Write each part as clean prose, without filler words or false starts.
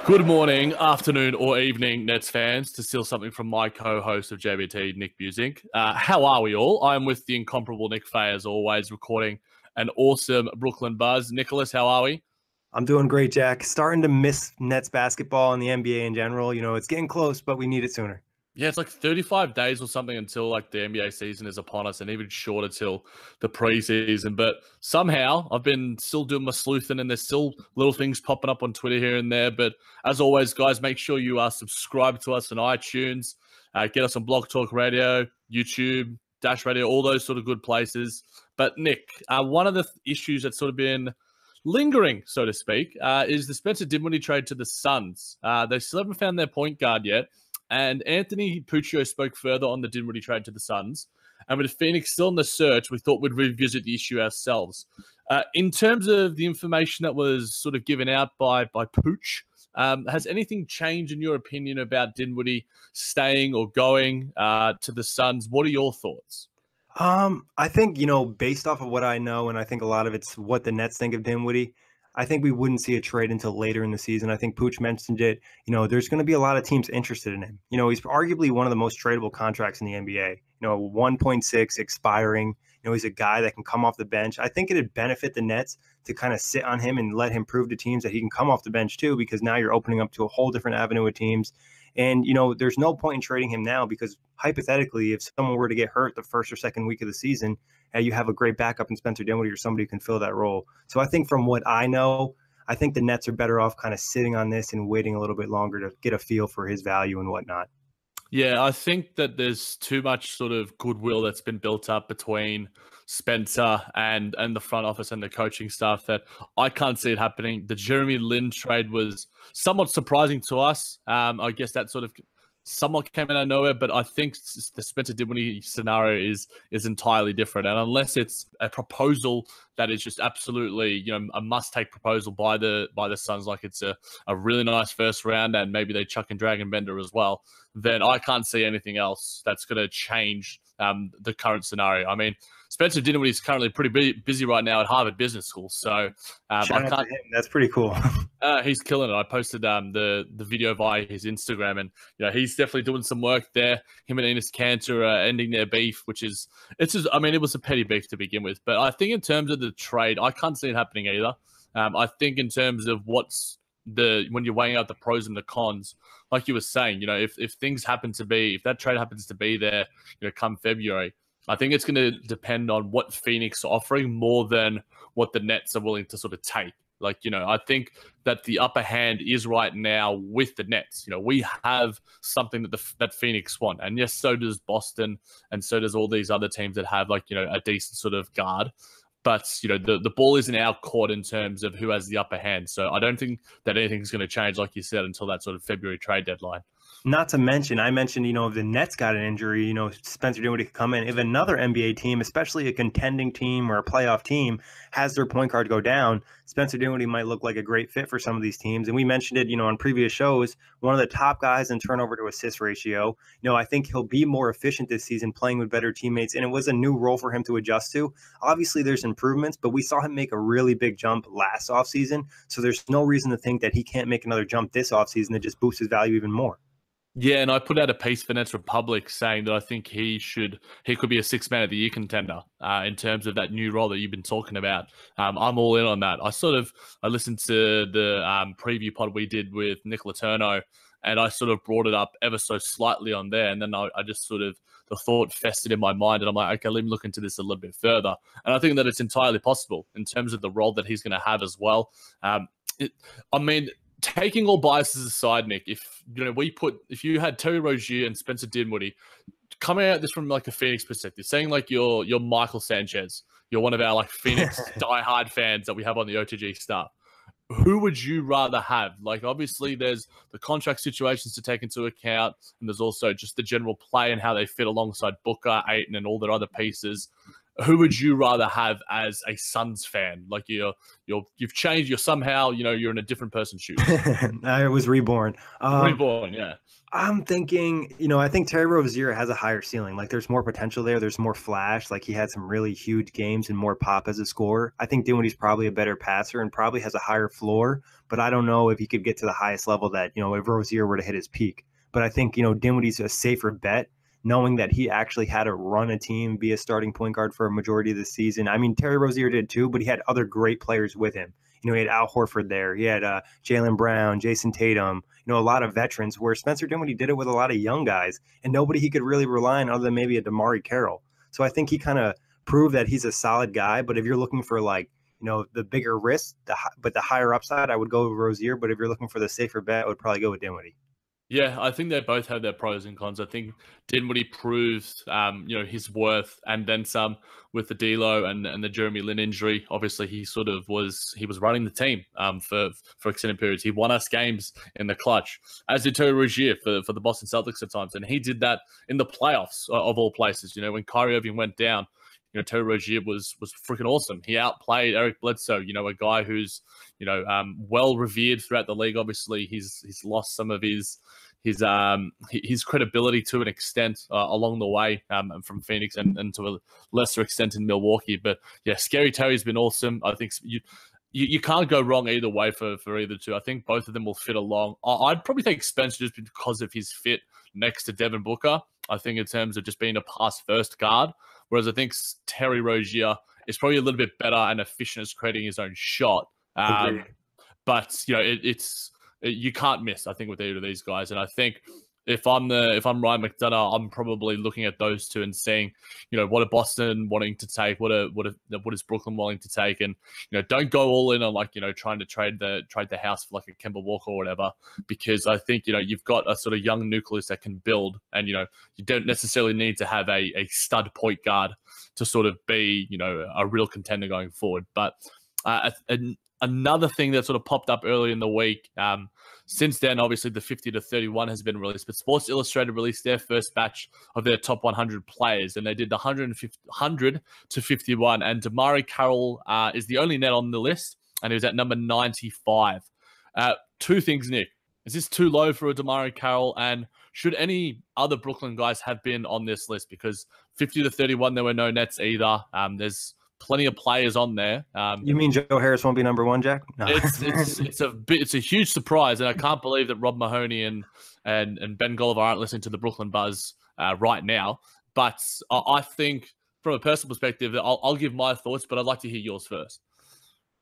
Good morning, afternoon, or evening, Nets fans, to steal something from my co-host of JBT, Nick Busink. How are we all? I'm with the incomparable Nick Fay, as always, recording an awesome Brooklyn Buzz. Nicholas, how are we? I'm doing great, Jack. Starting to miss Nets basketball and the NBA in general. You know, it's getting close, but we need it sooner. Yeah, it's like 35 days or something until like the NBA season is upon us, and even shorter till the preseason. But somehow I've been still doing my sleuthing, and there's still little things popping up on Twitter here and there. But as always, guys, make sure you subscribe to us on iTunes, get us on Blog Talk Radio, YouTube, Dash Radio, all those sort of good places. But Nick, one of the issues that's sort of been lingering, so to speak, is the Spencer Dinwiddie trade to the Suns. They still haven't found their point guard yet. And Anthony Puccio spoke further on the Dinwiddie trade to the Suns. And with Phoenix still in the search, we thought we'd revisit the issue ourselves. In terms of the information that was sort of given out by Pooch, has anything changed in your opinion about Dinwiddie staying or going to the Suns? What are your thoughts? I think, based off of what I know, and I think a lot of it's what the Nets think of Dinwiddie, I think we wouldn't see a trade until later in the season. I think Pooch mentioned it. There's going to be a lot of teams interested in him. He's arguably one of the most tradable contracts in the NBA. 1.6 expiring. He's a guy that can come off the bench. I think it'd benefit the Nets to kind of sit on him and let him prove to teams that he can come off the bench too, because now you're opening up to a whole different avenue of teams. And, there's no point in trading him now because hypothetically, if someone were to get hurt the first or second week of the season, you have a great backup in Spencer Dinwiddie or somebody who can fill that role. So I think from what I know, I think the Nets are better off kind of sitting on this and waiting a little bit longer to get a feel for his value and whatnot. Yeah, I think that there's too much sort of goodwill that's been built up between Spencer and the front office and the coaching staff that I can't see it happening. The Jeremy Lin trade was somewhat surprising to us. I guess that sort of somewhat came out of nowhere, but I think the Spencer Dinwiddie scenario is entirely different. And unless it's a proposal that is just absolutely, a must-take proposal by the Suns, like it's a really nice first round and maybe they chuck in Dragon Bender as well, then I can't see anything else that's going to change the current scenario. I mean, Spencer Dinwiddie is currently pretty busy right now at Harvard Business School, so shout out to him. That's pretty cool. He's killing it. I posted the video via his Instagram, and he's definitely doing some work there. Him and Enes Kanter are ending their beef, it was a petty beef to begin with, but I think in terms of the trade, I can't see it happening either. I think in terms of when you're weighing out the pros and the cons, like you were saying, if that trade happens to be there, come February, I think it's going to depend on what Phoenix are offering more than what the Nets are willing to sort of take. I think that the upper hand is right now with the Nets. We have something that Phoenix want. And yes, so does Boston, and so does all these other teams that have a decent sort of guard. But, the ball is in our court in terms of who has the upper hand. So I don't think that anything's going to change, like you said, until that sort of February trade deadline. Not to mention, I mentioned, if the Nets got an injury, Spencer Dinwiddie could come in. If another NBA team, especially a contending team or a playoff team, has their point guard go down, Spencer Dinwiddie might look like a great fit for some of these teams. And we mentioned it, on previous shows, one of the top guys in turnover to assist ratio. I think he'll be more efficient this season playing with better teammates. And it was a new role for him to adjust to. Obviously, there's improvements, but we saw him make a really big jump last offseason. So there's no reason to think that he can't make another jump this offseason that just boosts his value even more. Yeah, and I put out a piece for Nets Republic saying that I think he could be a six-man of the year contender in terms of that new role that you've been talking about. I'm all in on that. I listened to the preview pod we did with Nick Letourneau, and I sort of brought it up ever so slightly on there, and then I just sort of, the thought festered in my mind, and I'm like, okay, let me look into this a little bit further. And I think that it's entirely possible in terms of the role that he's going to have as well. Taking all biases aside, Nick, if you had Terry Rozier and Spencer Dinwiddie coming at this from like a Phoenix perspective, saying like you're Michael Sanchez, you're one of our like Phoenix diehard fans that we have on the OTG staff, who would you rather have? Like, obviously there's the contract situations to take into account, and there's also just the general play and how they fit alongside Booker, Ayton, and all their other pieces. who would you rather have as a Suns fan? Like you've changed. You're somehow, you're in a different person's shoes. I was reborn. Reborn, yeah. I'm thinking, I think Terry Rozier has a higher ceiling. Like there's more potential there. There's more flash. Like he had some really huge games and more pop as a scorer. I think Dinwiddie's probably a better passer and probably has a higher floor, but I don't know if he could get to the highest level that, if Rozier were to hit his peak. But I think, Dinwiddie's a safer bet, knowing that he actually had to run a team, be a starting point guard for a majority of the season. I mean, Terry Rozier did too, but he had other great players with him. He had Al Horford there. He had Jaylen Brown, Jason Tatum, a lot of veterans, where Spencer Dinwiddie did it with a lot of young guys and nobody he could really rely on other than maybe a DeMarre Carroll. So I think he kind of proved that he's a solid guy. But if you're looking for the bigger risk, but the higher upside, I would go with Rozier. But if you're looking for the safer bet, I would probably go with Dinwiddie. Yeah, I think they both have their pros and cons. I think Dinwiddie proves, his worth and then some with the D'Lo and the Jeremy Lin injury. Obviously, he was running the team for extended periods. He won us games in the clutch, as did Terry Rozier for the Boston Celtics at times, and he did that in the playoffs of all places. When Kyrie Irving went down, Terry Rozier was freaking awesome. He outplayed Eric Bledsoe, a guy who's, well revered throughout the league. Obviously, he's lost some of his credibility to an extent along the way from Phoenix and to a lesser extent in Milwaukee. But yeah, Scary Terry's been awesome. I think you can't go wrong either way for either two. I think both of them will fit along. I'd probably take Spencer just because of his fit next to Devin Booker. I think in terms of just being a pass-first guard, whereas I think Terry Rozier is probably a little bit better and efficient at creating his own shot. But you can't miss, I think, with either of these guys. And I think if I'm Ryan McDonough, I'm probably looking at those two and seeing, what are Boston wanting to take, what is Brooklyn wanting to take, and don't go all in on trying to trade the house for like a Kemba Walker or whatever, because I think you've got a sort of young nucleus that can build, and you don't necessarily need to have a stud point guard to sort of be a real contender going forward. But another thing that sort of popped up early in the week. Since then, obviously, the 50-31 has been released, but Sports Illustrated released their first batch of their top 100 players, and they did the 100 to 51, and DeMarre Carroll is the only net on the list, and he was at number 95. Two things, Nick. Is this too low for a DeMarre Carroll, and should any other Brooklyn guys have been on this list? Because 50-31, there were no nets either. There's plenty of players on there. You mean Joe Harris won't be number one, Jack? No. It's a huge surprise, and I can't believe that Rob Mahoney and Ben Golliver aren't listening to the Brooklyn Buzz right now. But I think, from a personal perspective, I'll give my thoughts, but I'd like to hear yours first.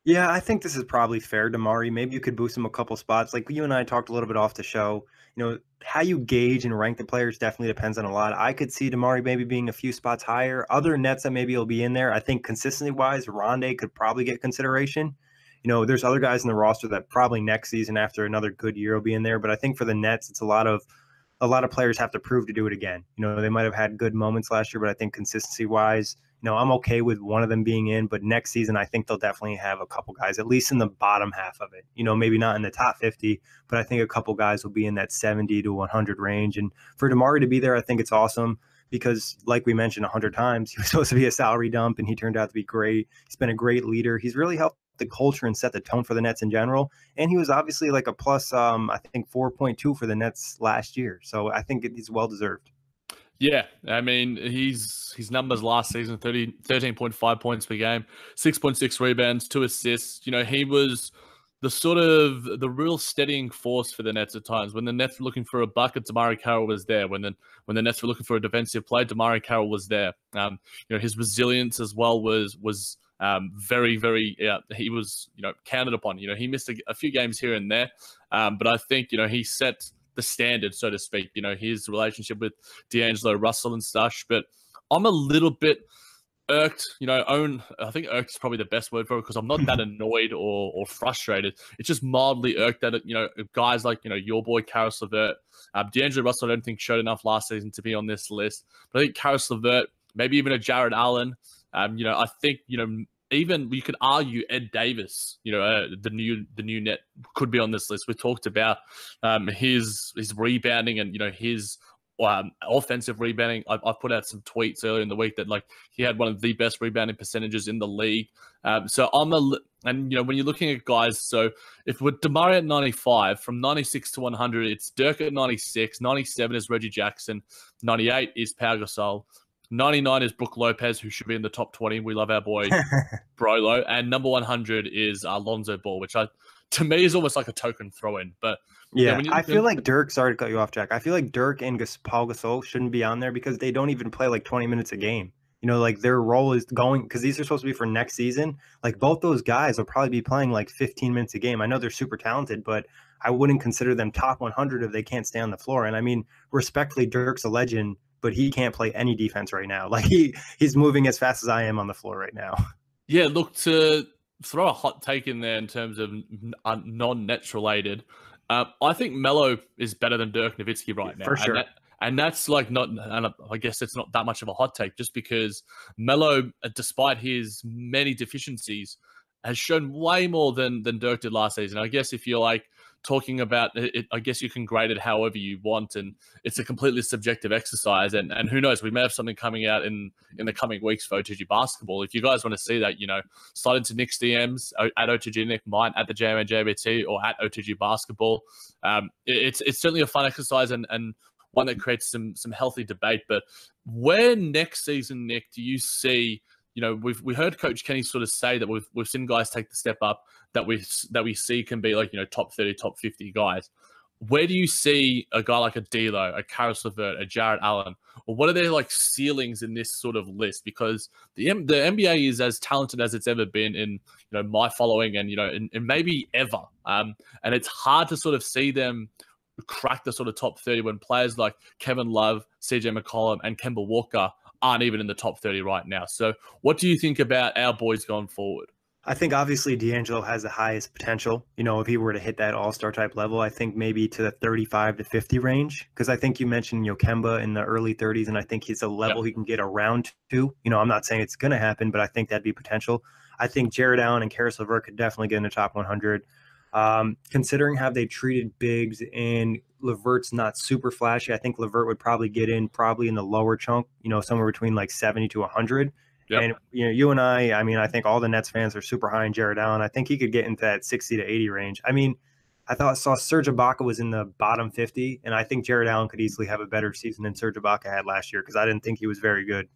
Yeah, I think this is probably fair, DeMarre. Maybe you could boost him a couple spots. Like you and I talked a little bit off the show. How you gauge and rank the players definitely depends on a lot. I could see DeMarre maybe being a few spots higher. Other nets that maybe will be in there. I think consistency-wise, Rondé could probably get consideration. There's other guys in the roster that probably next season after another good year will be in there. But I think for the Nets, it's a lot of players have to prove to do it again. They might have had good moments last year, but I think consistency-wise, I'm okay with one of them being in, but next season, I think they'll definitely have a couple guys, at least in the bottom half of it. Maybe not in the top 50, but I think a couple guys will be in that 70 to 100 range. And for DeMarre to be there, I think it's awesome because, like we mentioned 100 times, he was supposed to be a salary dump, and he turned out to be great. He's been a great leader. He's really helped the culture and set the tone for the Nets in general. And he was obviously like a plus, I think 4.2 for the Nets last year. So I think he's well-deserved. Yeah, I mean, his numbers last season, 13.5 points per game, 6.6 rebounds, 2 assists. He was the real steadying force for the Nets at times. When the Nets were looking for a bucket, DeMarre Carroll was there. When the Nets were looking for a defensive play, DeMarre Carroll was there. His resilience as well was very, very. He was counted upon. He missed a few games here and there, but I think he set the standard, so to speak, his relationship with D'Angelo Russell and such. But I'm a little bit irked, I think irked is probably the best word for it, because I'm not that annoyed or frustrated. It's just mildly irked that, guys like, your boy Caris LeVert, D'Angelo Russell, I don't think showed enough last season to be on this list. But I think Caris LeVert, maybe even a Jared Allen, I think, even you could argue Ed Davis, the new net could be on this list. We talked about his rebounding and his offensive rebounding. I've put out some tweets earlier in the week that like he had one of the best rebounding percentages in the league. So and you know, when you're looking at guys, so if we're DeMarre at 95, from 96 to 100, it's Dirk at 96, 97 is Reggie Jackson, 98 is Pau Gasol, 99 is Brook Lopez, who should be in the top 20. We love our boy Brolo, and number 100 is Lonzo Ball, which to me is almost like a token throw-in. But yeah, I feel like Dirk. Sorry to cut you off, Jack. I feel like Dirk and Pau Gasol shouldn't be on there because they don't even play like 20 minutes a game. You know, like their role is going because these are supposed to be for next season. Like both those guys will probably be playing like 15 minutes a game. I know they're super talented, but I wouldn't consider them top 100 if they can't stay on the floor. And I mean, respectfully, Dirk's a legend, but he can't play any defense right now. Like he's moving as fast as I am on the floor right now. Yeah, look, to throw a hot take in there in terms of non-Nets related, I think Melo is better than Dirk Nowitzki right now. For sure. And that's like not, and I guess it's not that much of a hot take just because Melo, despite his many deficiencies, has shown way more than Dirk did last season. I guess if you're like talking about it, I guess you can grade it however you want, and it's a completely subjective exercise. And who knows, we may have something coming out in the coming weeks for OTG basketball. If you guys want to see that, you know, slide into Nick's DMs at OTG Nick, mine at the JMNJBT or at OTG basketball. It's certainly a fun exercise and one that creates some healthy debate. But where next season, Nick, do you see? You know, we heard Coach Kenny sort of say that we've seen guys take the step up that we see can be like, you know, top 30, top 50 guys. Where do you see a guy like a D'Lo, a Caris LeVert, a Jarrett Allen, or what are their like ceilings in this sort of list? Because the NBA is as talented as it's ever been in, you know, my following and, you know, and maybe ever. And it's hard to sort of see them crack the sort of top 30 when players like Kevin Love, CJ McCollum, and Kemba Walker aren't even in the top 30 right now. So what do you think about our boys going forward? I think obviously D'Angelo has the highest potential. You know, if he were to hit that all-star type level, I think maybe to the 35 to 50 range. Because I think you mentioned, you know, Kemba in the early 30s, and I think he's a level he can get around to. You know, I'm not saying it's going to happen, but I think that'd be potential. I think Jarrett Allen and Caris LeVert could definitely get in the top 100. Considering how they treated bigs and LeVert's not super flashy, I think LeVert would probably get in in the lower chunk, you know, somewhere between like 70 to 100. Yep. And, you know, you and I mean, I think all the Nets fans are super high in Jarrett Allen. I think he could get into that 60 to 80 range. I mean, saw Serge Ibaka was in the bottom 50, and I think Jarrett Allen could easily have a better season than Serge Ibaka had last year because I didn't think he was very good.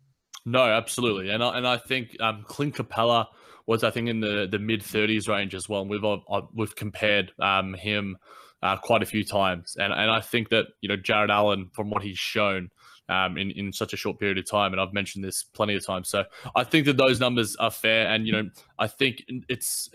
No, absolutely. And I think Clint Capella was, I think, in the mid 30s range as well. And we've compared him quite a few times. And I think that, you know, Jarrett Allen, from what he's shown in such a short period of time, and I've mentioned this plenty of times. So I think that those numbers are fair. And, you know, I think it's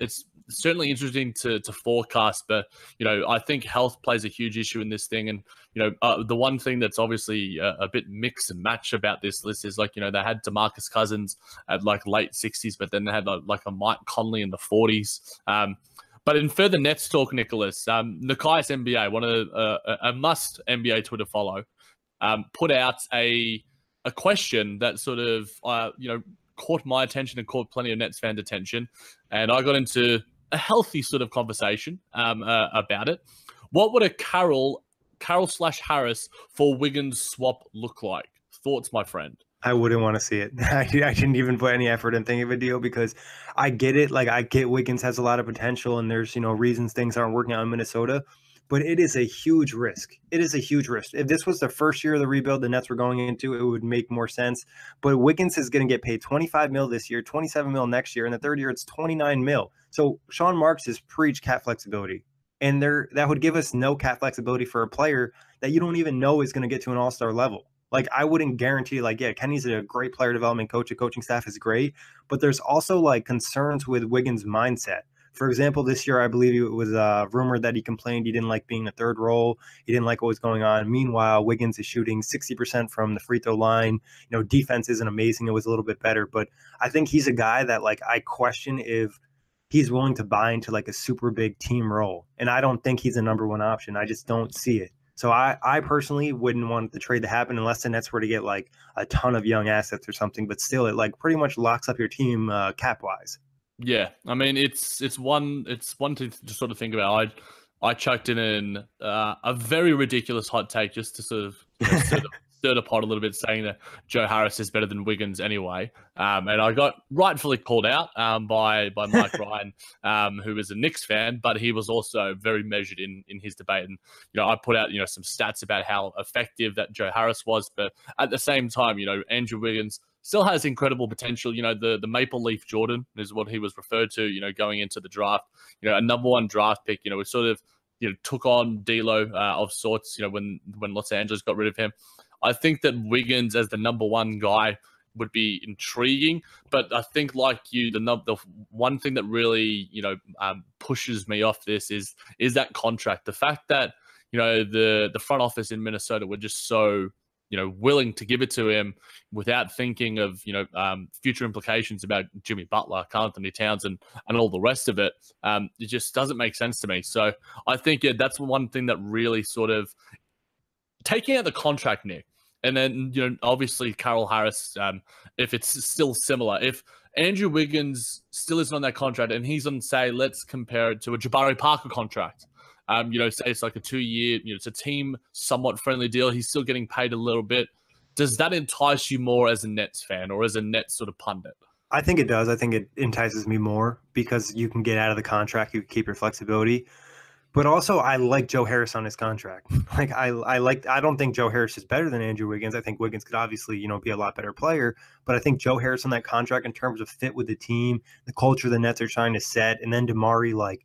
certainly interesting to forecast, but, you know, I think health plays a huge issue in this thing. And, you know, the one thing that's obviously a bit mix and match about this list is, like, you know, they had DeMarcus Cousins at like late 60s, but then they had like a Mike Conley in the 40s. But in further Nets talk, Nicholas, Nikias NBA, one of a must NBA Twitter follow, put out a question that sort of, you know, caught my attention and caught plenty of Nets fans' attention. And I got into a healthy sort of conversation about it. What would a Carroll/Harris for Wiggins swap look like? Thoughts, my friend? I wouldn't want to see it. I didn't even put any effort in thinking of a deal because I get it. Like, I get Wiggins has a lot of potential and there's, you know, reasons things aren't working out in Minnesota, but it is a huge risk. It is a huge risk. If this was the first year of the rebuild the Nets were going into, it would make more sense. But Wiggins is going to get paid $25 million this year, $27 million next year, and the third year it's $29 million. So Sean Marks has preached cap flexibility. And that would give us no cap flexibility for a player that you don't even know is going to get to an all-star level. Like, I wouldn't guarantee, like, yeah, Kenny's a great player development coach. The coaching staff is great. But there's also, like, concerns with Wiggins' mindset. For example, this year, I believe it was rumored that he complained he didn't like being the third role. He didn't like what was going on. Meanwhile, Wiggins is shooting 60% from the free throw line. You know, defense isn't amazing. It was a little bit better. But I think he's a guy that, like, I question if he's willing to buy into, like, a super big team role. And I don't think he's a number one option. I just don't see it. So I personally wouldn't want the trade to happen unless the Nets were to get like a ton of young assets or something. But still, it like pretty much locks up your team cap wise. Yeah, I mean it's one to sort of think about. I chucked in a very ridiculous hot take just to sort of stir the pot a little bit, saying that Joe Harris is better than Wiggins anyway. And I got rightfully called out by Mike Ryan, who is a Knicks fan, but he was also very measured in his debate. And I put out some stats about how effective that Joe Harris was, but at the same time, Andrew Wiggins still has incredible potential. The Maple Leaf Jordan is what he was referred to, going into the draft. A number one draft pick. We sort of took on D'Lo of sorts. When Los Angeles got rid of him, I think that Wiggins as the number one guy would be intriguing. But I think, like you, the one thing that really pushes me off this is that contract. The fact that the front office in Minnesota were just so willing to give it to him without thinking of, future implications about Jimmy Butler, Karl Anthony Towns, and all the rest of it. It just doesn't make sense to me. So I think that's one thing that really sort of taking out the contract, Nick. And then, obviously Carroll Harris, if it's still similar, if Andrew Wiggins still isn't on that contract and he's on, say, let's compare it to a Jabari Parker contract, say it's like a 2-year, it's a team somewhat friendly deal. He's still getting paid a little bit. Does that entice you more as a Nets fan or as a Nets sort of pundit? I think it does. I think it entices me more because you can get out of the contract. You can keep your flexibility. But also, I like Joe Harris on his contract. I don't think Joe Harris is better than Andrew Wiggins. I think Wiggins could obviously, be a lot better player. But I think Joe Harris on that contract in terms of fit with the team, the culture the Nets are trying to set, and then DeMarre,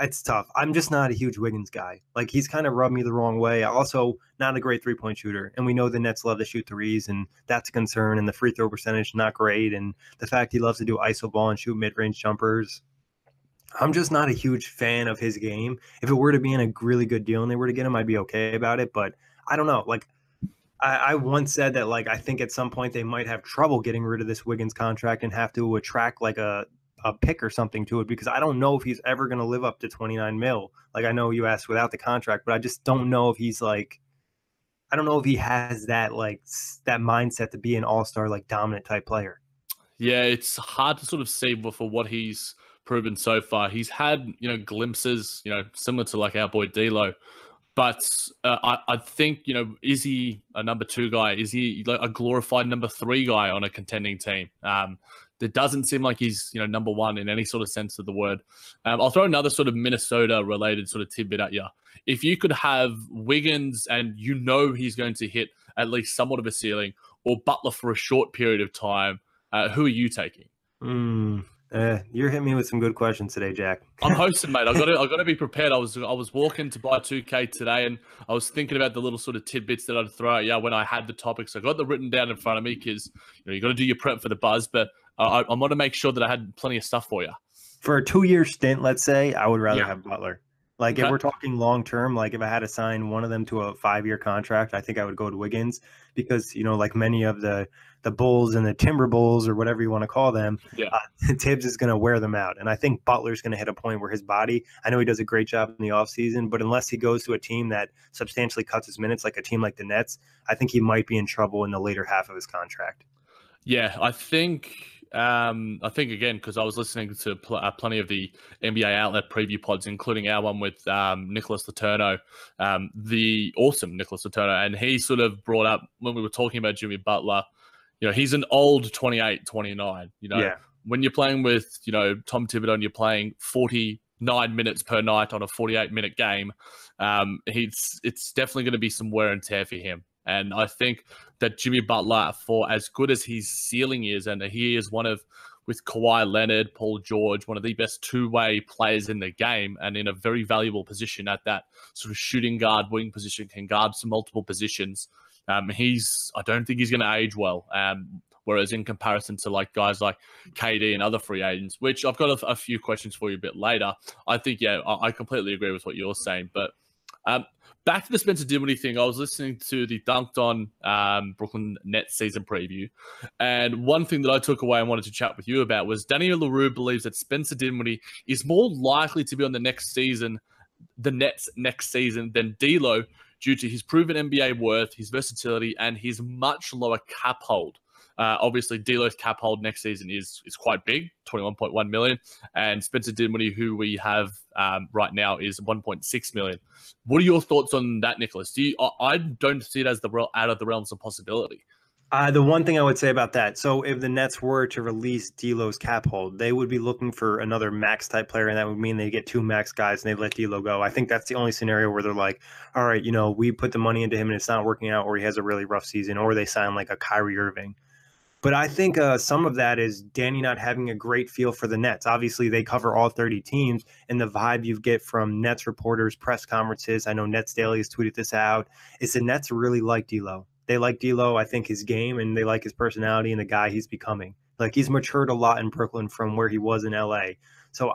it's tough. I'm just not a huge Wiggins guy. He's kind of rubbed me the wrong way. Also, not a great three-point shooter. And we know the Nets love to shoot threes, and that's a concern. And the free throw percentage, not great. And the fact he loves to do iso ball and shoot mid-range jumpers. I'm just not a huge fan of his game. If it were to be in a really good deal and they were to get him, I'd be okay about it. But I don't know. I once said that, I think at some point they might have trouble getting rid of this Wiggins contract and have to attract a pick or something to it, because I don't know if he's ever going to live up to 29 mil. I know you asked without the contract, but I just don't know if he's I don't know if he has that that mindset to be an all-star dominant type player. Yeah, it's hard to sort of see for what he's proven so far. He's had glimpses, similar to our boy D'Lo. But I think, is he a number 2 guy? Is he a glorified number 3 guy on a contending team? It doesn't seem like he's, number 1 in any sort of sense of the word. I'll throw another sort of Minnesota-related sort of tidbit at you. If you could have Wiggins and he's going to hit at least somewhat of a ceiling, or Butler for a short period of time, who are you taking? You're hitting me with some good questions today, Jack. I'm hosting, mate. I got to be prepared. I was walking to buy 2K today, and I was thinking about the little sort of tidbits that I'd throw at when I had the topics. I got them written down in front of me because you got to do your prep for the buzz. But I want to make sure that I had plenty of stuff for you. For a 2-year stint, let's say, I would rather have Butler. Okay. If we're talking long term, if I had to sign one of them to a 5-year contract, I think I would go to Wiggins because, many of the Bulls and the Timber Bulls or whatever you want to call them, Tibbs is going to wear them out. And I think Butler's going to hit a point where his body, I know he does a great job in the offseason, but unless he goes to a team that substantially cuts his minutes, like a team like the Nets, I think he might be in trouble in the later half of his contract. Yeah, I think again, because I was listening to plenty of the NBA outlet preview pods, including our one with Nicholas Letourneau, the awesome Nicholas Letourneau, and he sort of brought up when we were talking about Jimmy Butler, he's an old 28, 29. When you're playing with, Tom Thibodeau and you're playing 49 minutes per night on a 48-minute game, it's definitely going to be some wear and tear for him. And I think that Jimmy Butler, for as good as his ceiling is, and he is one of, with Kawhi Leonard, Paul George, one of the best two-way players in the game, and in a very valuable position at that sort of shooting guard, wing position, can guard some multiple positions. I don't think he's going to age well. Whereas in comparison to guys like KD and other free agents, which I've got a few questions for you a bit later, I think, I completely agree with what you're saying. But back to the Spencer Dinwiddie thing, I was listening to the Dunked On Brooklyn Nets season preview, and one thing that I took away and wanted to chat with you about was Daniel LaRue believes that Spencer Dinwiddie is more likely to be on the Nets next season than D'Lo, due to his proven NBA worth, his versatility, and his much lower cap hold. Obviously, D'Lo's cap hold next season is quite big, 21.1 million, and Spencer Dinwiddie, who we have right now, is 1.6 million. What are your thoughts on that, Nicholas? I don't see it as out of the realms of possibility. The one thing I would say about that, so if the Nets were to release D'Lo's cap hold, they would be looking for another max type player, and that would mean they get 2 max guys and they let D'Lo go. I think that's the only scenario where they're like, all right, we put the money into him and it's not working out, or he has a really rough season, or they sign like a Kyrie Irving. But I think some of that is Danny not having a great feel for the Nets. Obviously, they cover all 30 teams, and the vibe you get from Nets reporters, press conferences, I know Nets Daily has tweeted this out, is the Nets really like D'Lo. They like D'Lo, I think, his game, and they like his personality and the guy he's becoming. Like, he's matured a lot in Brooklyn from where he was in LA. So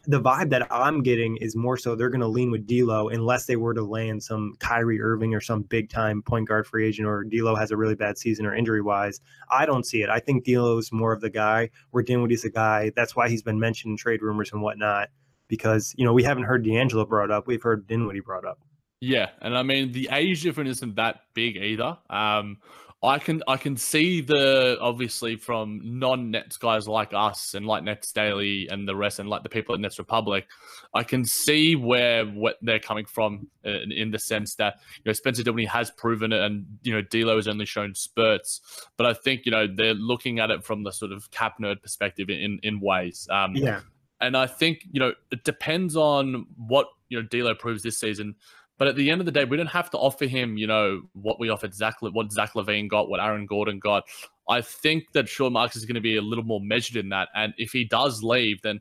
the vibe that I'm getting is more so they're going to lean with D'Lo unless they were to land some Kyrie Irving or some big-time point guard free agent, or D'Lo has a really bad season or injury-wise. I don't see it. I think D'Lo's more of the guy, where Dinwiddie's the guy. That's why he's been mentioned in trade rumors and whatnot, because, we haven't heard D'Angelo brought up. We've heard Dinwiddie brought up. Yeah, and I mean the age difference isn't that big either. I can see obviously from non-Nets guys like us and like Nets Daily and the rest, and like the people at Nets Republic, I can see what they're coming from in the sense that Spencer Dinwiddie has proven it, and D'Lo has only shown spurts. But I think they're looking at it from the sort of cap nerd perspective in ways. Yeah, and I think it depends on what D'Lo proves this season. But at the end of the day, we don't have to offer him, what we offered what Zach LaVine got, what Aaron Gordon got. I think that Sean Marks is going to be a little more measured in that. And if he does leave, then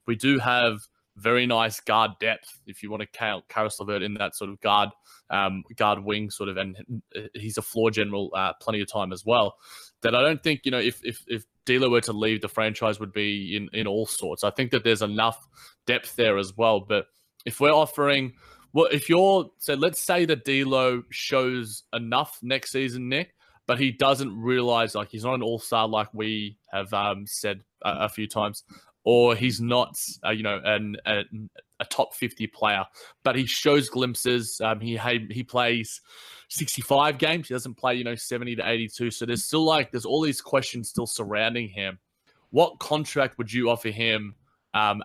we do have very nice guard depth, if you want to count Caris LeVert in that sort of guard wing sort of, and he's a floor general plenty of time as well. That I don't think, if D'Lo were to leave, the franchise would be in all sorts. I think that there's enough depth there as well. But if we're offering... Well, let's say that D'Lo shows enough next season, Nick, but he doesn't realize, like, he's not an all-star like we have said a few times, or he's not, a top 50 player, but he shows glimpses. He plays 65 games. He doesn't play, 70 to 82. So there's all these questions still surrounding him. What contract would you offer him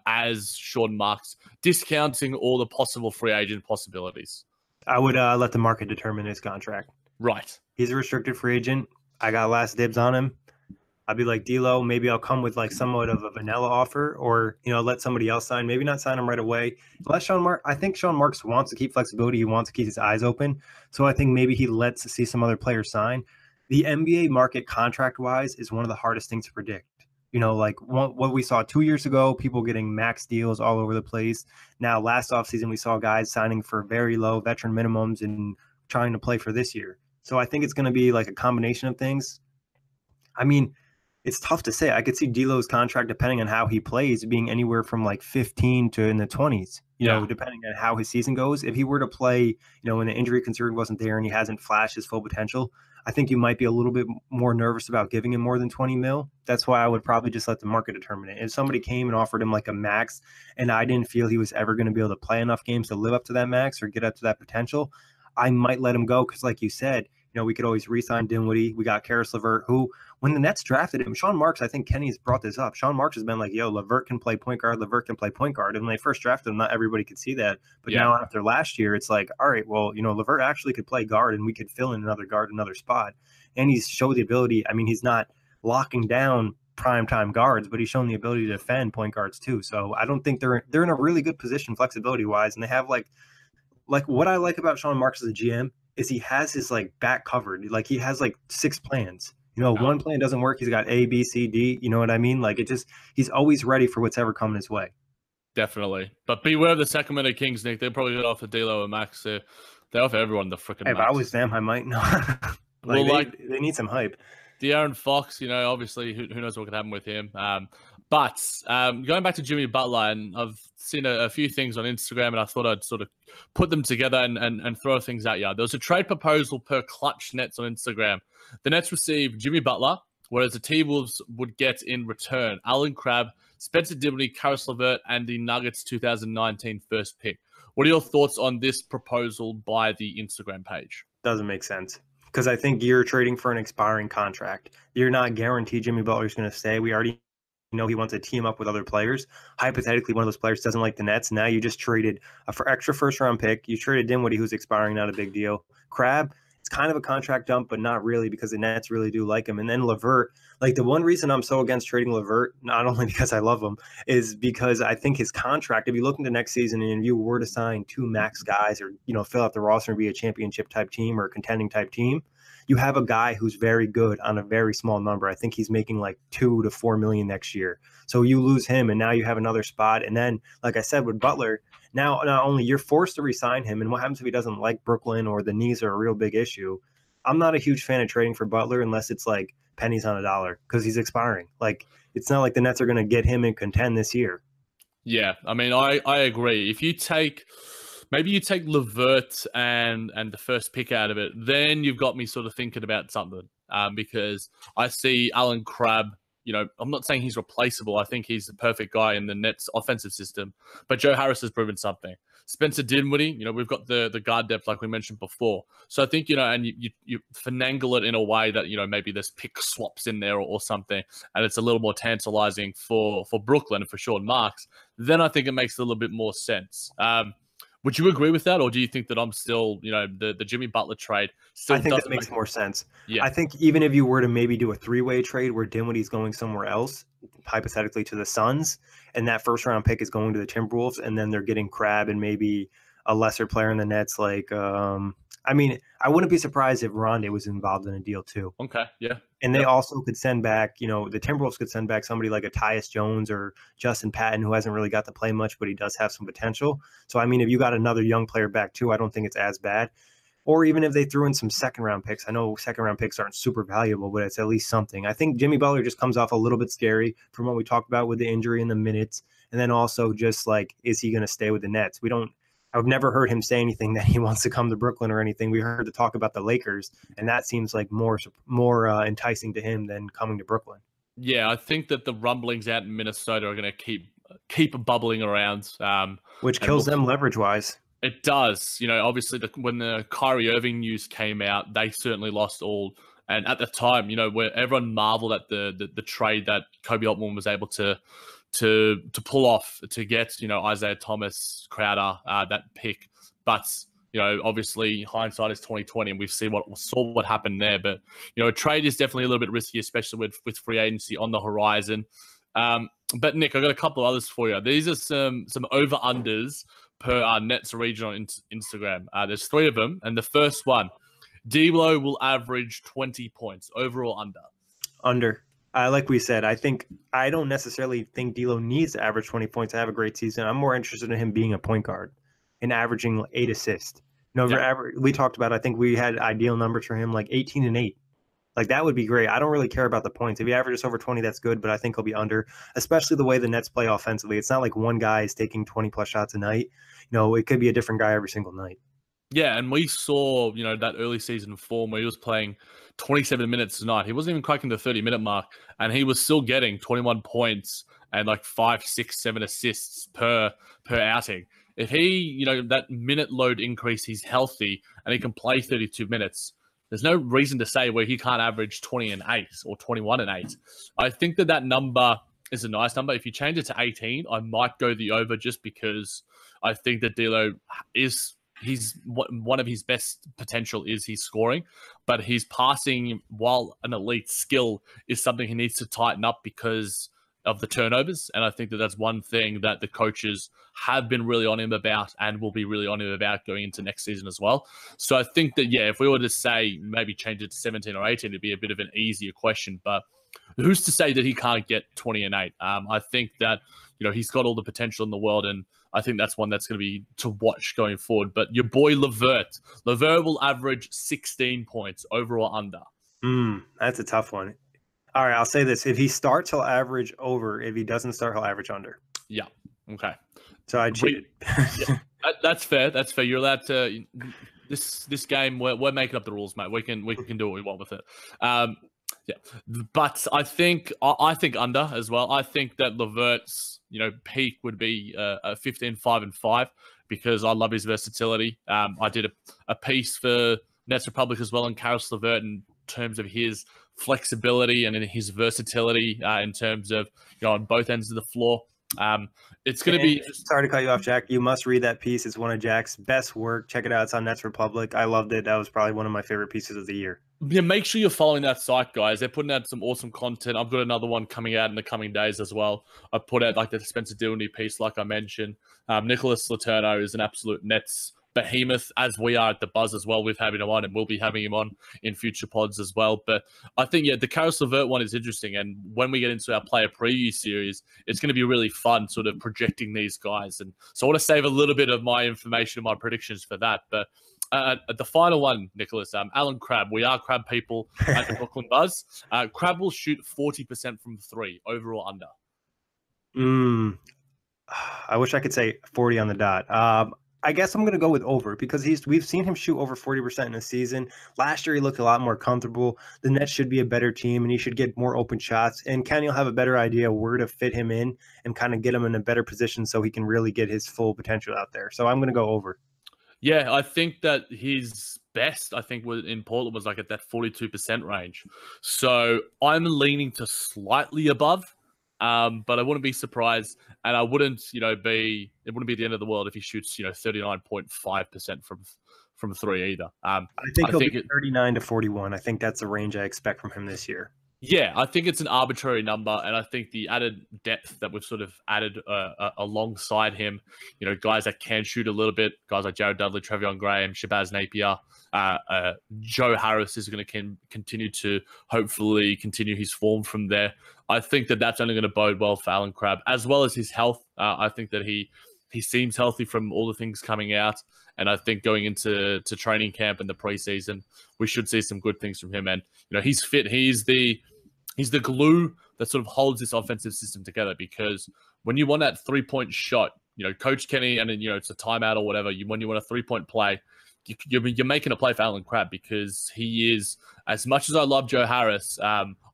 as Sean Marks, discounting all the possible free agent possibilities? I would let the market determine his contract. Right. He's a restricted free agent. I got last dibs on him. I'd be like, D'Lo, maybe I'll come with like somewhat of a vanilla offer, or let somebody else sign. Maybe not sign him right away. Unless I think Sean Marks wants to keep flexibility. He wants to keep his eyes open. So I think maybe he lets see some other players sign. The NBA market contract-wise is one of the hardest things to predict. Like what we saw 2 years ago, people getting max deals all over the place. Now, last offseason, we saw guys signing for very low veteran minimums and trying to play for this year. So I think it's going to be like a combination of things. I mean, it's tough to say. I could see D'Lo's contract, depending on how he plays, being anywhere from like 15 to in the 20s, depending on how his season goes. If he were to play, when the injury concern wasn't there and he hasn't flashed his full potential, I think you might be a little bit more nervous about giving him more than 20 mil. That's why I would probably just let the market determine it. If somebody came and offered him like a max and I didn't feel he was ever going to be able to play enough games to live up to that max or get up to that potential, I might let him go. Because like you said, we could always re-sign Dinwiddie. We got Caris LeVert, who, when the Nets drafted him, Sean Marks, I think Kenny has brought this up. Sean Marks has been like, LeVert can play point guard. LeVert can play point guard. And when they first drafted him, not everybody could see that. But now after last year, it's like, all right, well, LeVert actually could play guard and we could fill in another guard, another spot. And he's showed the ability. I mean, he's not locking down primetime guards, but he's shown the ability to defend point guards too. So I don't think they're in a really good position flexibility wise. And they have like what I like about Sean Marks as a GM is he has his like back covered. Like he has like 6 plans. One plan doesn't work. He's got A, B, C, D. You know what I mean? Like he's always ready for what's ever coming his way. Definitely. But beware of the Sacramento Kings, Nick. They're probably going to offer D'Lo a max. They offer everyone the freaking max. If I was them, I might not. They need some hype. De'Aaron Fox, obviously, who knows what could happen with him. But going back to Jimmy Butler, and I've seen a few things on Instagram, and I thought I'd sort of put them together and throw things at you. There was a trade proposal per Clutch Nets on Instagram. The Nets received Jimmy Butler, whereas the T-Wolves would get in return Allen Crabbe, Spencer Dinwiddie, Caris LeVert, and the Nuggets 2019 first pick. What are your thoughts on this proposal by the Instagram page? Doesn't make sense. because I think you're trading for an expiring contract. You're not guaranteed Jimmy Butler's going to stay. We already know he wants to team up with other players. Hypothetically, one of those players doesn't like the Nets. Now you just traded for extra first-round pick. You traded Dinwiddie, who's expiring, not a big deal. Crabbe, it's kind of a contract dump, but not really because the Nets really do like him. And then LeVert, like the one reason I'm so against trading LeVert, not only because I love him, is because I think his contract, if you look into next season and you were to sign 2 max guys or, fill out the roster and be a championship type team or a contending type team, you have a guy who's very good on a very small number. I think he's making like $2 to $4 million next year. So you lose him, and now you have another spot. And then, like I said, with Butler, now not only you're forced to re-sign him, and what happens if he doesn't like Brooklyn or the knees are a real big issue? I'm not a huge fan of trading for Butler unless it's like pennies on a dollar because he's expiring. Like, it's not like the Nets are going to get him and contend this year. Yeah, I mean, I agree. If you take maybe you take LeVert and the first pick out of it, then you've got me sort of thinking about something because I see Alan Crabbe. I'm not saying he's replaceable. I think he's the perfect guy in the Nets offensive system. But Joe Harris has proven something. Spencer Dinwiddie, we've got the guard depth like we mentioned before. So I think, and you finagle it in a way that, maybe there's pick swaps in there or something, and it's a little more tantalizing for Brooklyn and for Sean Marks. Then I think it makes a little bit more sense. Would you agree with that, or do you think that I'm still, the Jimmy Butler trade still? I think that makes more sense. Yeah. I think even if you were to maybe do a 3-way trade where Dinwiddie's going somewhere else, hypothetically to the Suns, and that first-round pick is going to the Timberwolves, and then they're getting Crabbe and maybe a lesser player in the Nets, like I wouldn't be surprised if Rondé was involved in a deal too. Okay, yeah. And they also could send back, the Timberwolves could send back somebody like a Tyus Jones or Justin Patton, who hasn't really got to play much, but he does have some potential. So, if you got another young player back too, I don't think it's as bad. Or even if they threw in some second-round picks. I know second-round picks aren't super valuable, but it's at least something. I think Jimmy Butler just comes off a little bit scary from what we talked about with the injury and the minutes. And then also just like, is he going to stay with the Nets? I've never heard him say anything that he wants to come to Brooklyn or anything. We heard the talk about the Lakers, and that seems like more enticing to him than coming to Brooklyn. Yeah, I think that the rumblings out in Minnesota are going to keep bubbling around. Which kills them leverage-wise. It does. Obviously, when the Kyrie Irving news came out, they certainly lost all. And at the time, where everyone marveled at the trade that Kobe Altman was able to pull off to get, Isaiah Thomas, Crowder, that pick. But, obviously hindsight is 2020 and we've seen what happened there. But, a trade is definitely a little bit risky, especially with free agency on the horizon. But Nick, I've got a couple of others for you. These are some over-unders per Nets region on Instagram. There's 3 of them. And the first one, D'Lo will average 20 points. Over or under? Under. Like we said, I don't necessarily think D'Lo needs to average 20 points to have a great season. I'm more interested in him being a point guard and averaging 8 assists. We talked about, I think we had ideal numbers for him, like 18 and 8. Like, that would be great. I don't really care about the points. If he averages over 20, that's good, but I think he'll be under, especially the way the Nets play offensively. It's not like one guy is taking 20-plus shots a night. It could be a different guy every single night. Yeah, and we saw, that early season form where he was playing 27 minutes a night. He wasn't even cracking the 30-minute mark, and he was still getting 21 points and like 5, 6, 7 assists per outing. If he, that minute load increase, he's healthy and he can play 32 minutes, there's no reason to say where he can't average 20 and 8 or 21 and 8. I think that number is a nice number. If you change it to 18, I might go the over just because I think that D'Lo one of his best potential is his scoring, but his passing, while an elite skill, is something he needs to tighten up because of the turnovers. And I think that's one thing that the coaches have been really on him about and will be really on him about going into next season as well. So I think that, if we were to say maybe change it to 17 or 18, it'd be a bit of an easier question. But who's to say that he can't get 20 and 8? I think that, he's got all the potential in the world, and I think that's one that's going to be to watch going forward. But your boy LeVert will average 16 points. Over or under? That's a tough one. All right, I'll say this. If he starts, he'll average over. If he doesn't start, he'll average under. Yeah. Okay. So I cheated. Yeah, that's fair. That's fair. You're allowed to. This game, we're making up the rules, mate. We can do what we want with it. Yeah, but I think under as well. I think that LeVert's peak would be a 15, 5 and 5 because I love his versatility. I did a piece for Nets Republic as well, and Carroll in terms of his flexibility and in his versatility in terms of, on both ends of the floor. It's going to be... Sorry to cut you off, Jack. You must read that piece. It's one of Jack's best work. Check it out. It's on Nets Republic. I loved it. That was probably one of my favorite pieces of the year. Yeah, make sure you're following that site, guys. They're putting out some awesome content. I've got another one coming out in the coming days as well. I put out like the Spencer Dinwiddie piece, like I mentioned. Nicholas Letourneau is an absolute Nets behemoth, as we are at the Buzz as well. We've having him on, and we'll be having him on in future pods as well. But I think, the Caris LeVert one is interesting. And when we get into our player preview series, it's going to be really fun sort of projecting these guys. And so I want to save a little bit of my information and my predictions for that. But the final one, Nicholas, Alan Crabb. We are Crabb people at the Brooklyn Buzz. Crabb will shoot 40% from three, over or under. I wish I could say 40 on the dot. I guess I'm going to go with over because we've seen him shoot over 40% in a season. Last year, he looked a lot more comfortable. The Nets should be a better team, and he should get more open shots. And Kenny will have a better idea where to fit him in and kind of get him in a better position so he can really get his full potential out there. So I'm going to go over. Yeah, I think that his best, was in Portland was like at that 42% range. So I'm leaning to slightly above. But I wouldn't be surprised, and I wouldn't, it wouldn't be the end of the world if he shoots, 39.5% from three either. I think he'll be 39 to 41. I think that's the range I expect from him this year. Yeah, I think it's an arbitrary number, and I think the added depth that we've sort of added alongside him, guys that can shoot a little bit, guys like Jared Dudley, Trevion Graham, Shabazz Napier, Joe Harris is going to continue to hopefully continue his form from there. I think that that's only going to bode well for Alan Crabb, as well as his health. I think that he seems healthy from all the things coming out, and I think going into training camp and the preseason, we should see some good things from him. And he's fit. He's the glue that sort of holds this offensive system together, because when you want that 3-point shot, Coach Kenny, and then, it's a timeout or whatever, when you want a 3-point play, you're making a play for Alan Crabb, because he is, as much as I love Joe Harris,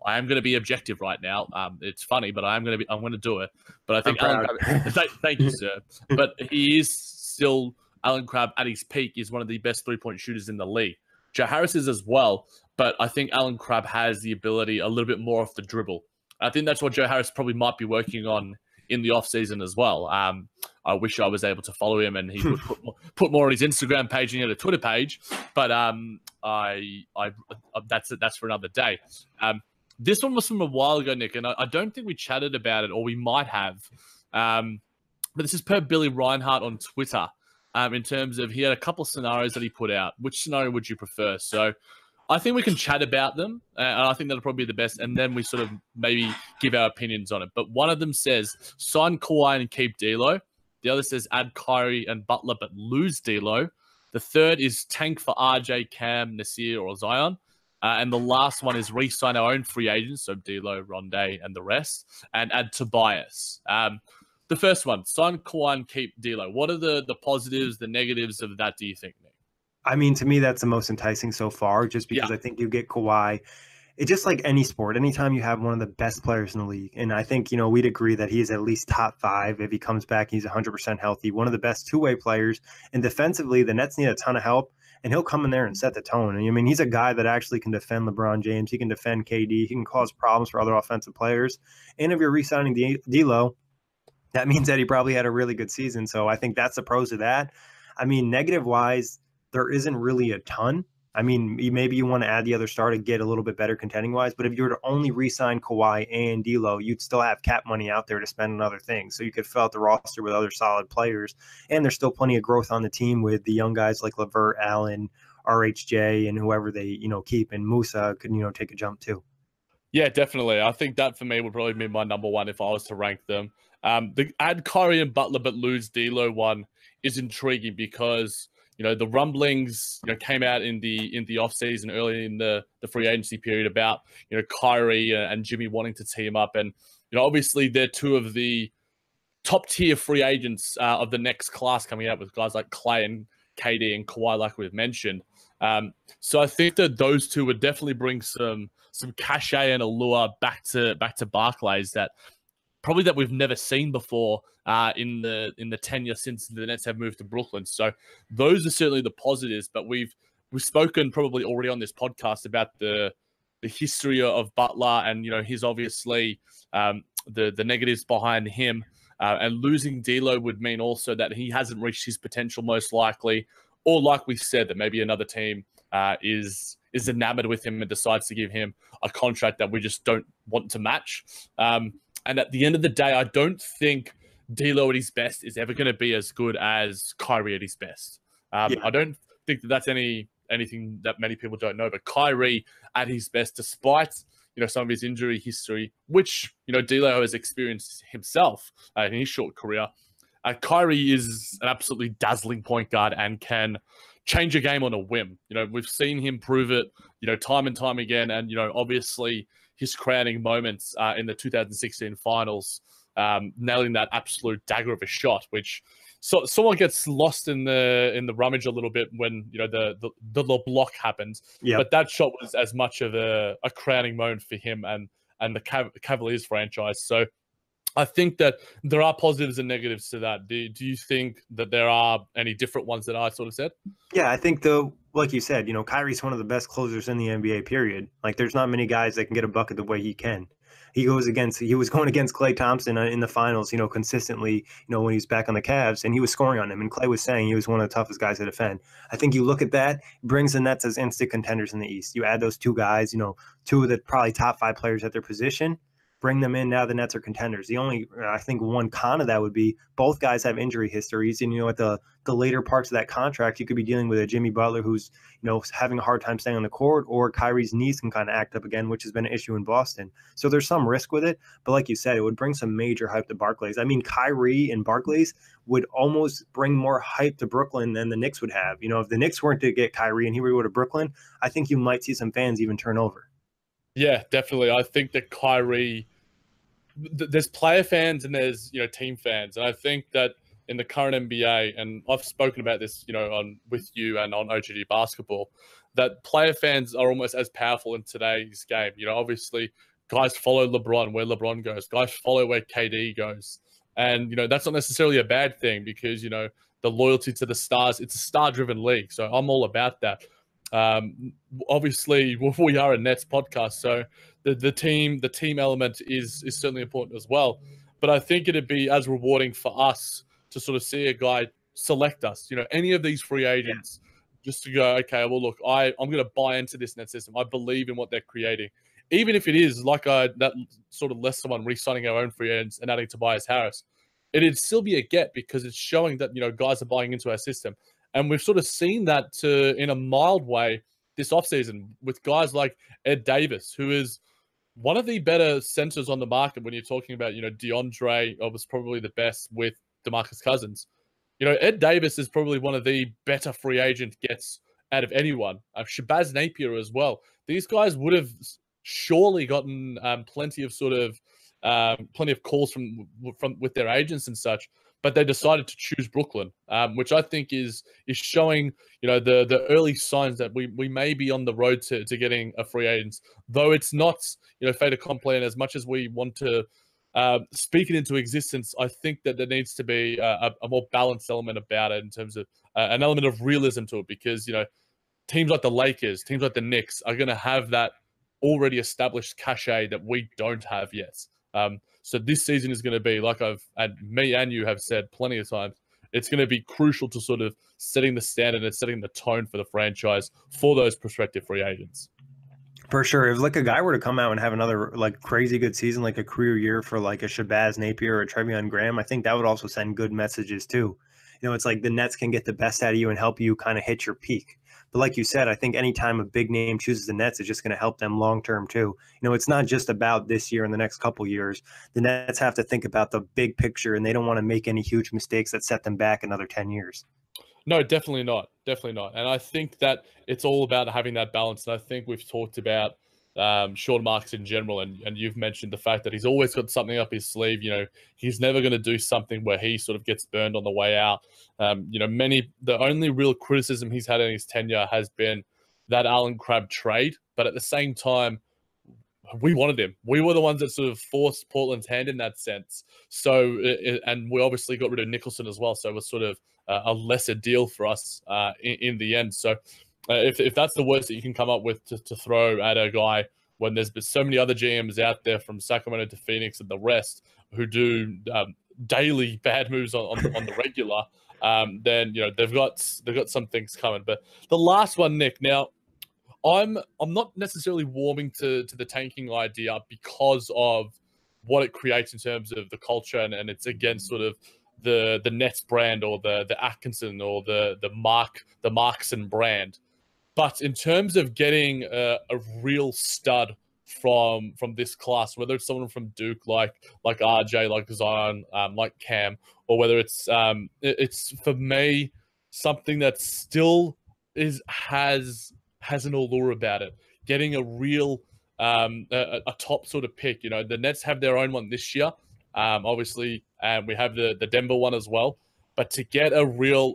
I am going to be objective right now. It's funny, but I'm going to do it. But I think Alan Crabb, thank you, sir. But he is still, Alan Crabb at his peak is one of the best 3-point shooters in the league. Joe Harris is as well, but I think Alan Crabb has the ability a little bit more off the dribble. I think that's what Joe Harris probably might be working on in the offseason as well. I wish I was able to follow him and he would put more on his Instagram page and a Twitter page, but that's for another day. This one was from a while ago, Nick, and I don't think we chatted about it, or we might have. But this is per Billy Reinhart on Twitter. In terms of, he had a couple of scenarios that he put out. Which scenario would you prefer? So I think we can chat about them, and I think that'll probably be the best, and then we sort of maybe give our opinions on it. But one of them says, sign Kawhi and keep D'Lo. The other says, add Kyrie and Butler but lose D'Lo. The third is tank for RJ, Cam, Nasir, or Zion. And the last one is re-sign our own free agents, so D'Lo, Rondé, and the rest, and add Tobias. The first one, sign Kawhi and keep D'Lo. What are the positives, the negatives of that, do you think, Nick? I mean, to me, that's the most enticing so far, just because I think you get Kawhi. It's just like any sport. Anytime you have one of the best players in the league, and I think, we'd agree that he's at least top 5. If he comes back, he's 100% healthy. One of the best two-way players. And defensively, the Nets need a ton of help, and he'll come in there and set the tone. And I mean, he's a guy that actually can defend LeBron James. He can defend KD. He can cause problems for other offensive players. And if you're re-signing D'Lo, that means that he probably had a really good season. So I think that's the pros of that. I mean, negative-wise, there isn't really a ton. I mean, maybe you want to add the other star to get a little bit better contending-wise, but if you were to only re-sign Kawhi and D'Lo, you'd still have cap money out there to spend on other things. So you could fill out the roster with other solid players, and there's still plenty of growth on the team with the young guys like LeVert, Allen, RHJ, and whoever they, keep, and Musa could, take a jump too. Yeah, definitely. I think that for me would probably be my number one if I was to rank them. The add Kyrie and Butler but lose D'Lo one is intriguing because the rumblings came out in the offseason early in the free agency period about Kyrie and Jimmy wanting to team up, and obviously they're two of the top tier free agents of the next class coming out, with guys like Clay and KD and Kawhi, like we've mentioned. So I think that those two would definitely bring some cachet and allure back to Barclays that we've never seen before in the tenure since the Nets have moved to Brooklyn. So those are certainly the positives, but we've we've spoken probably already on this podcast about the history of Butler and, his obviously the negatives behind him. And losing D'Lo would mean also that he hasn't reached his potential most likely, or like we said, that maybe another team is enamored with him and decides to give him a contract that we just don't want to match. And at the end of the day, I don't think D'Lo at his best is ever going to be as good as Kyrie at his best. I don't think that that's anything that many people don't know, but Kyrie at his best, despite some of his injury history, which D'Lo has experienced himself in his short career, Kyrie is an absolutely dazzling point guard and can change a game on a whim. We've seen him prove it, time and time again, and obviously his crowning moments in the 2016 finals, nailing that absolute dagger of a shot, which someone gets lost in the rummage a little bit when the block happens. Yep. But that shot was as much of a crowning moment for him and the Cavaliers franchise. So I think that there are positives and negatives to that. Do you think that there are any different ones that I sort of said? Yeah, I think like you said, Kyrie's one of the best closers in the NBA, period. Like, there's not many guys that can get a bucket the way he can. He was going against Klay Thompson in the finals, consistently, when he was back on the Cavs, and he was scoring on him. And Klay was saying he was one of the toughest guys to defend. I think you look at that, brings the Nets as instant contenders in the East. You add those two guys, two of the probably top 5 players at their position, bring them in. Now the Nets are contenders. The only, I think, one con of that would be both guys have injury histories. And, at the later parts of that contract, you could be dealing with a Jimmy Butler who's, having a hard time staying on the court, or Kyrie's knees can kind of act up again, which has been an issue in Boston. So there's some risk with it. But like you said, it would bring some major hype to Barclays. I mean, Kyrie and Barclays would almost bring more hype to Brooklyn than the Knicks would have. If the Knicks weren't to get Kyrie and he were to go to Brooklyn, I think you might see some fans even turn over. Yeah, definitely. I think that Kyrie, there's player fans and there's team fans, and I think that in the current NBA, and I've spoken about this with you and on OGD Basketball, that player fans are almost as powerful in today's game. Obviously guys follow LeBron where LeBron goes, guys follow where KD goes, and that's not necessarily a bad thing because the loyalty to the stars, it's a star-driven league, so I'm all about that. Obviously we are a Nets podcast, so the team element is certainly important as well. But I think it'd be as rewarding for us to sort of see a guy select us, any of these free agents, just to go, okay, well, look, I'm going to buy into this Net system. I believe in what they're creating, even if it is like that sort of less someone re-signing our own free agents and adding Tobias Harris. It'd still be a get because it's showing that guys are buying into our system. And we've sort of seen that in a mild way this offseason with guys like Ed Davis, who is one of the better centers on the market when you're talking about, DeAndre was probably the best with DeMarcus Cousins. Ed Davis is probably one of the better free agent gets out of anyone. Shabazz Napier as well. These guys would have surely gotten plenty of calls from with their agents and such, but they decided to choose Brooklyn, which I think is showing, the early signs that we may be on the road to getting a free agent, though it's not, fait accompli. And as much as we want to speak it into existence, I think that there needs to be a more balanced element about it in terms of an element of realism to it, because, teams like the Lakers, teams like the Knicks are going to have that already established cachet that we don't have yet. So this season is going to be, like me and you have said plenty of times, it's going to be crucial to sort of setting the standard and setting the tone for the franchise for those prospective free agents. For sure. If like a guy were to come out and have another like crazy good season, like a career year for like a Shabazz Napier or a Trevion Graham, I think that would also send good messages too. It's like the Nets can get the best out of you and help you kind of hit your peak. But like you said, I think anytime a big name chooses the Nets, it's just going to help them long term too. It's not just about this year and the next couple years. The Nets have to think about the big picture, and they don't want to make any huge mistakes that set them back another 10 years. No, definitely not. Definitely not. And I think that it's all about having that balance. And I think we've talked about Sean Marks in general, and you've mentioned the fact that he's always got something up his sleeve. He's never going to do something where he sort of gets burned on the way out. The only real criticism he's had in his tenure has been that Allen Crabbe trade, but at the same time, we wanted him. We were the ones that sort of forced Portland's hand in that sense. So, and we obviously got rid of Nicholson as well. So it was sort of a lesser deal for us in the end. So If that's the worst that you can come up with to throw at a guy when there's been so many other GMs out there from Sacramento to Phoenix and the rest who do daily bad moves on the regular, then they've got some things coming. But the last one, Nick. Now, I'm not necessarily warming to the tanking idea because of what it creates in terms of the culture, and it's against sort of the Nets brand or the Atkinson or the Markson brand. But in terms of getting a real stud from this class, whether it's someone from Duke like RJ, like Zion, like Cam, or whether it's for me something that still has an allure about it. Getting a real a top sort of pick. The Nets have their own one this year, obviously, and we have the Denver one as well. But to get a real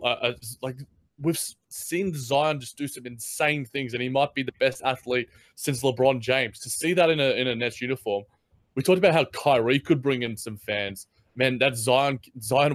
like, we've seen Zion just do some insane things, and he might be the best athlete since LeBron James. To see that in a Nets uniform, we talked about how Kyrie could bring in some fans. Man, that Zion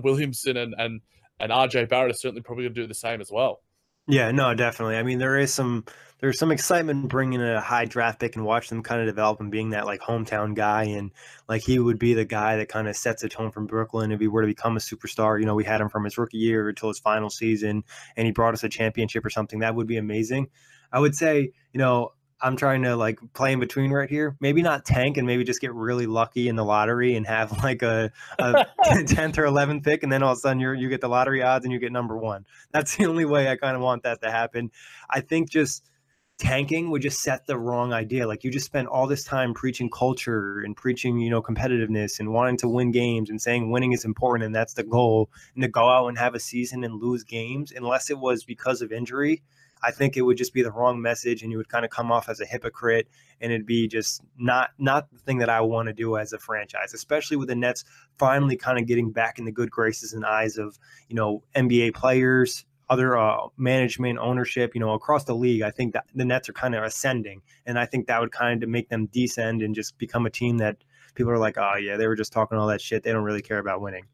Williamson and RJ Barrett are certainly probably going to do the same as well. Yeah, no, definitely. I mean, there's some excitement bringing in a high draft pick and watch them kind of develop and being that like hometown guy, and like he would be the guy that kind of sets the tone from Brooklyn if he were to become a superstar. We had him from his rookie year until his final season, and he brought us a championship or something. That would be amazing. I would say, I'm trying to like play in between right here. Maybe not tank and maybe just get really lucky in the lottery and have like a 10th or 11th pick. And then all of a sudden you get the lottery odds and you get number one. That's the only way I kind of want that to happen. I think just tanking would just set the wrong idea. Like you just spend all this time preaching culture and preaching, competitiveness and wanting to win games and saying winning is important and that's the goal. And to go out and have a season and lose games, unless it was because of injury, I think it would just be the wrong message, and you would kind of come off as a hypocrite, and it'd be just not the thing that I want to do as a franchise, especially with the Nets finally kind of getting back in the good graces and eyes of, NBA players, other management, ownership, across the league. I think that the Nets are kind of ascending, and I think that would kind of make them descend and just become a team that people are like, oh yeah, they were just talking all that shit. They don't really care about winning.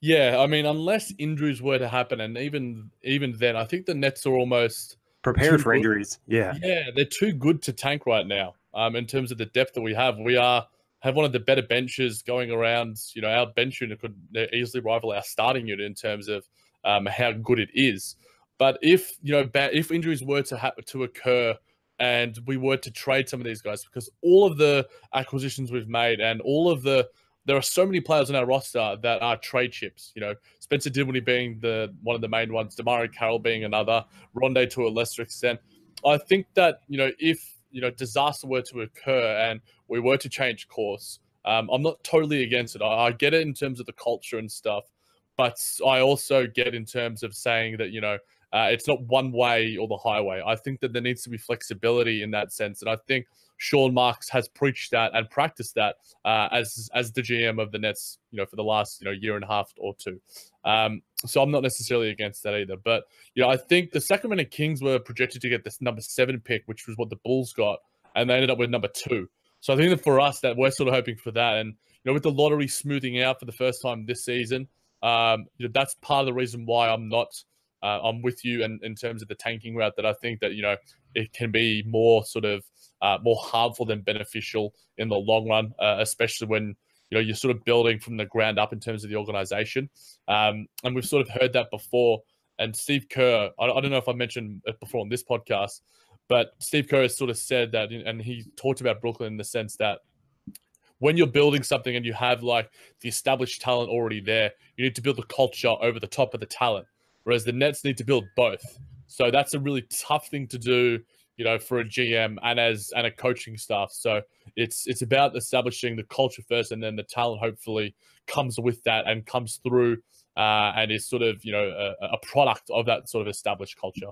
Yeah, I mean, unless injuries were to happen, and even then, I think the Nets are almost prepared for injuries. Yeah, they're too good to tank right now. In terms of the depth that we have one of the better benches going around. Our bench unit could easily rival our starting unit in terms of how good it is. But if injuries were to occur and we were to trade some of these guys, because all of the acquisitions we've made and there are so many players on our roster that are trade chips. Spencer Dinwiddie being one of the main ones, DeMarre Carroll being another, Rondé to a lesser extent. I think that if disaster were to occur and we were to change course, I'm not totally against it. I get it in terms of the culture and stuff, but I also get in terms of saying that it's not one way or the highway. I think that there needs to be flexibility in that sense, and I think Sean Marks has preached that and practiced that as the GM of the Nets, for the last year and a half or two. So I'm not necessarily against that either. But I think the Sacramento Kings were projected to get this number 7 pick, which was what the Bulls got, and they ended up with number 2. So I think that for us, that we're sort of hoping for that, and with the lottery smoothing out for the first time this season, that's part of the reason why I'm not. I'm with you in terms of the tanking route, that I think that it can be more sort of more harmful than beneficial in the long run, especially when you're sort of building from the ground up in terms of the organization. And we've sort of heard that before. And Steve Kerr, I don't know if I mentioned it before on this podcast, but Steve Kerr has sort of said that, and he talked about Brooklyn in the sense that when you're building something and you have like the established talent already there, you need to build a culture over the top of the talent. Whereas the Nets need to build both. So that's a really tough thing to do, for a GM and a coaching staff. So it's about establishing the culture first, and then the talent hopefully comes with that and comes through and is sort of, a product of that sort of established culture.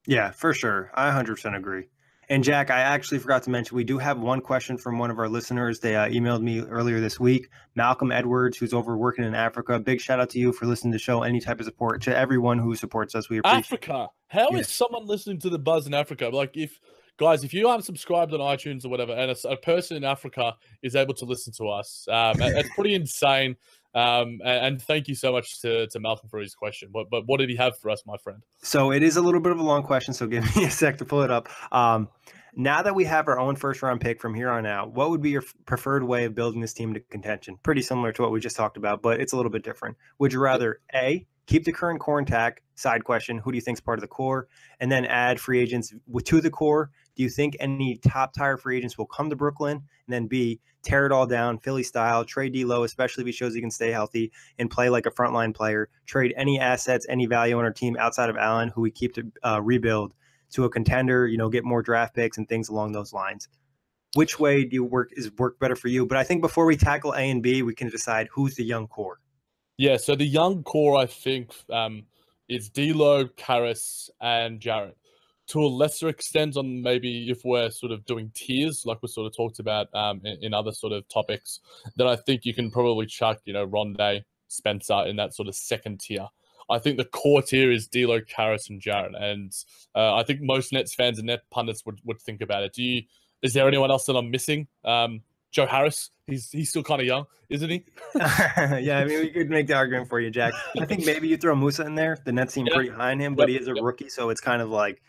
Yeah, for sure. I 100% agree. And Jack, I actually forgot to mention, we do have one question from one of our listeners. They emailed me earlier this week, Malcolm Edwards, who's over working in Africa. Big shout out to you for listening to the show. Any type of support to everyone who supports us. We appreciate Africa. How is someone listening to the Buzz in Africa? Like, if guys, if you aren't subscribed on iTunes or whatever, and a person in Africa is able to listen to us, it's pretty insane. And thank you so much to Malcolm for his question. But what did he have for us, my friend? So it is a little bit of a long question, so give me a sec to pull it up. Now that we have our own first-round pick from here on out, what would be your preferred way of building this team to contention? Pretty similar to what we just talked about, but it's a little bit different. Would you rather, A, keep the current core intact? Side question, who do you think is part of the core? And then add free agents to the core. Do you think any top-tier free agents will come to Brooklyn? And then B, tear it all down, Philly style, trade D'Lo, especially if he shows he can stay healthy and play like a frontline player, trade any assets, any value on our team outside of Allen, who we keep to rebuild to a contender, get more draft picks and things along those lines. Which way do you work better for you? But I think before we tackle A and B, we can decide who's the young core. Yeah, so the young core, I think, is D'Lo, Karras, and Jarrett. To a lesser extent, on maybe if we're sort of doing tiers, like we sort of talked about in other sort of topics, then I think you can probably chuck, Rondé, Spencer in that sort of second tier. I think the core tier is D'Lo, Karras, and Jarrett, and I think most Nets fans and Net pundits would think about it. Is there anyone else that I'm missing? Joe Harris, he's still kind of young, isn't he? Yeah, I mean, we could make the argument for you, Jack. I think maybe you throw Musa in there. The Nets seem pretty high on him, but he is a rookie, so it's kind of like,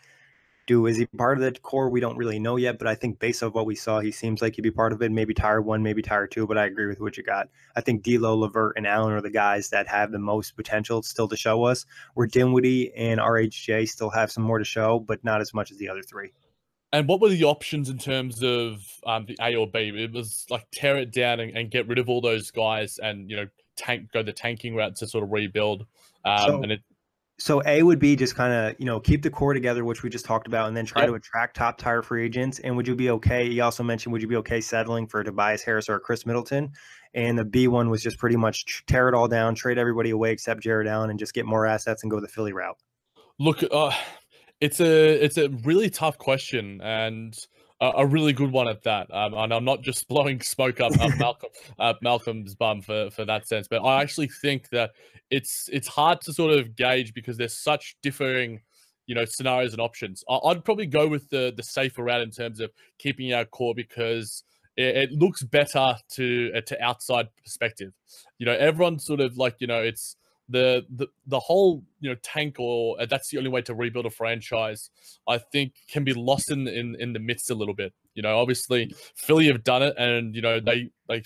is he part of the core? We don't really know yet, but I think based on what we saw, he seems like he'd be part of it. Maybe tier 1, maybe tier 2, but I agree with what you got. I think D'Lo, LeVert, and Allen are the guys that have the most potential still to show us, where Dinwiddie and RHJ still have some more to show, but not as much as the other three. And what were the options in terms of the A or B? It was like tear it down and get rid of all those guys and, go the tanking route to sort of rebuild. So A would be just kind of, keep the core together, which we just talked about, and then try to attract top-tier free agents. And would you be okay? He also mentioned, would you be okay settling for Tobias Harris or Chris Middleton? And the B one was just pretty much tear it all down, trade everybody away except Jared Allen, and just get more assets and go the Philly route. Look, it's a really tough question and a really good one at that. And I'm not just blowing smoke up Malcolm's bum for that sense, but I actually think that it's hard to sort of gauge because there's such differing, scenarios and options. I'd probably go with the safer route in terms of keeping our core because it looks better to outside perspective. Everyone sort of like, it's the whole tank or that's the only way to rebuild a franchise, I think can be lost in the midst a little bit. Obviously Philly have done it and they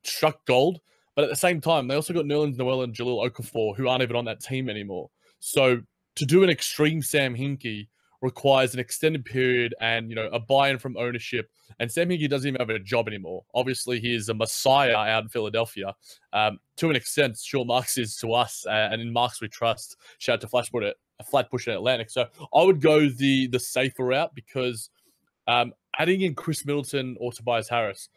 struck gold, but at the same time they also got Nerlens Noel and Jahlil Okafor who aren't even on that team anymore. So to do an extreme Sam Hinkie requires an extended period and a buy-in from ownership. And Sam Hinkie doesn't even have a job anymore. Obviously, he is a messiah out in Philadelphia. To an extent, sure, Marks is to us, and in Marks we trust. Shout out to Flatbush in Atlantic. So I would go the safer route because adding in Chris Middleton or Tobias Harris,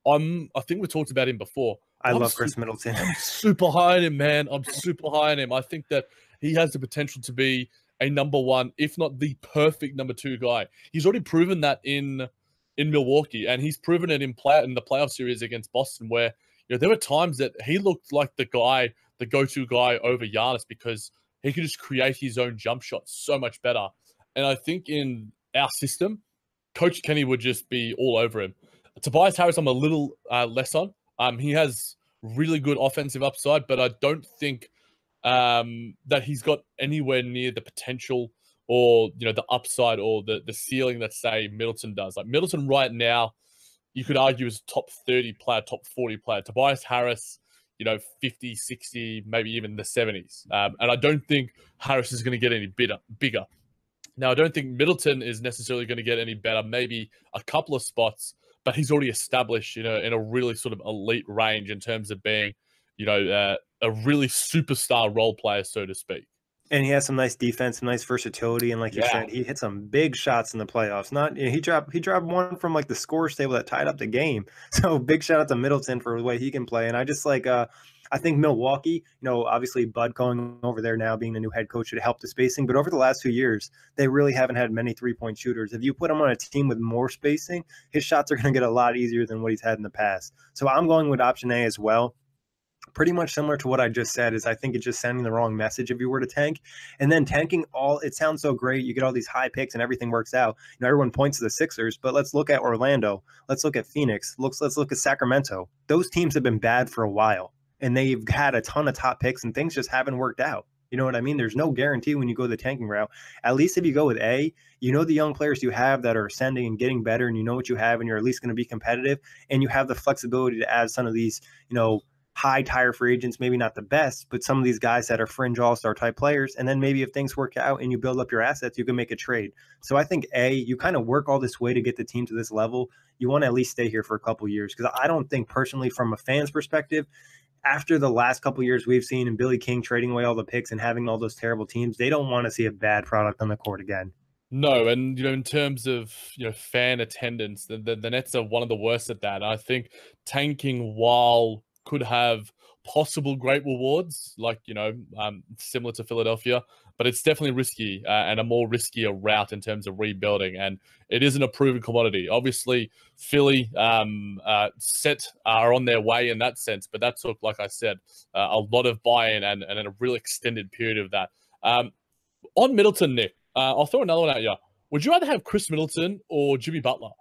I think we talked about him before. I love Chris Middleton. I'm super high on him, man. I'm super high on him. I think that he has the potential to be a number one, if not the perfect number 2 guy. He's already proven that in Milwaukee, and he's proven it in the playoff series against Boston, where there were times that he looked like the go-to guy over Giannis because he could just create his own jump shot so much better. And I think in our system, Coach Kenny would just be all over him. Tobias Harris, I'm a little less on. He has really good offensive upside, but I don't think that he's got anywhere near the potential or the upside or the ceiling that say Middleton does. Like Middleton right now, you could argue is top 30 player, top 40 player. Tobias Harris, 50, 60, maybe even the 70s. And I don't think Harris is going to get any bigger. Now, I don't think Middleton is necessarily going to get any better, maybe a couple of spots, but he's already established, in a really sort of elite range in terms of being, a really superstar role player, so to speak. And he has some nice defense, some nice versatility, and like you said, he hit some big shots in the playoffs. He dropped one from like the scorer's table that tied up the game. So big shout out to Middleton for the way he can play. And I just I think Milwaukee, obviously Bud going over there now being the new head coach should help the spacing. But over the last 2 years, they really haven't had many 3-point shooters. If you put him on a team with more spacing, his shots are going to get a lot easier than what he's had in the past. So I'm going with option A as well. Pretty much similar to what I just said. Is I think it's just sending the wrong message if you were to tank. And then tanking, all it sounds so great. You get all these high picks and everything works out. Everyone points to the Sixers, but let's look at Orlando. Let's look at Phoenix. Let's look at Sacramento. Those teams have been bad for a while, and they've had a ton of top picks, and things just haven't worked out. You know what I mean? There's no guarantee when you go the tanking route. At least if you go with A, the young players you have that are ascending and getting better, and you know what you have, and you're at least going to be competitive, and you have the flexibility to add some of these, high tire free agents, maybe not the best, but some of these guys that are fringe all-star type players. And then maybe if things work out and you build up your assets, you can make a trade. So I think A, you kind of work all this way to get the team to this level. You want to at least stay here for a couple years, because I don't think personally from a fan's perspective, after the last couple years we've seen and Billy King trading away all the picks and having all those terrible teams, they don't want to see a bad product on the court again. No, and in terms of fan attendance, the Nets are one of the worst at that. I think tanking, while could have possible great rewards, like similar to Philadelphia, but it's definitely risky and a more riskier route in terms of rebuilding, and it isn't a proven commodity. Obviously, Philly set are on their way in that sense, but that took, like I said, a lot of buy-in and a real extended period of that. On Middleton, Nick, I'll throw another one at you. Would you rather have Chris Middleton or Jimmy Butler?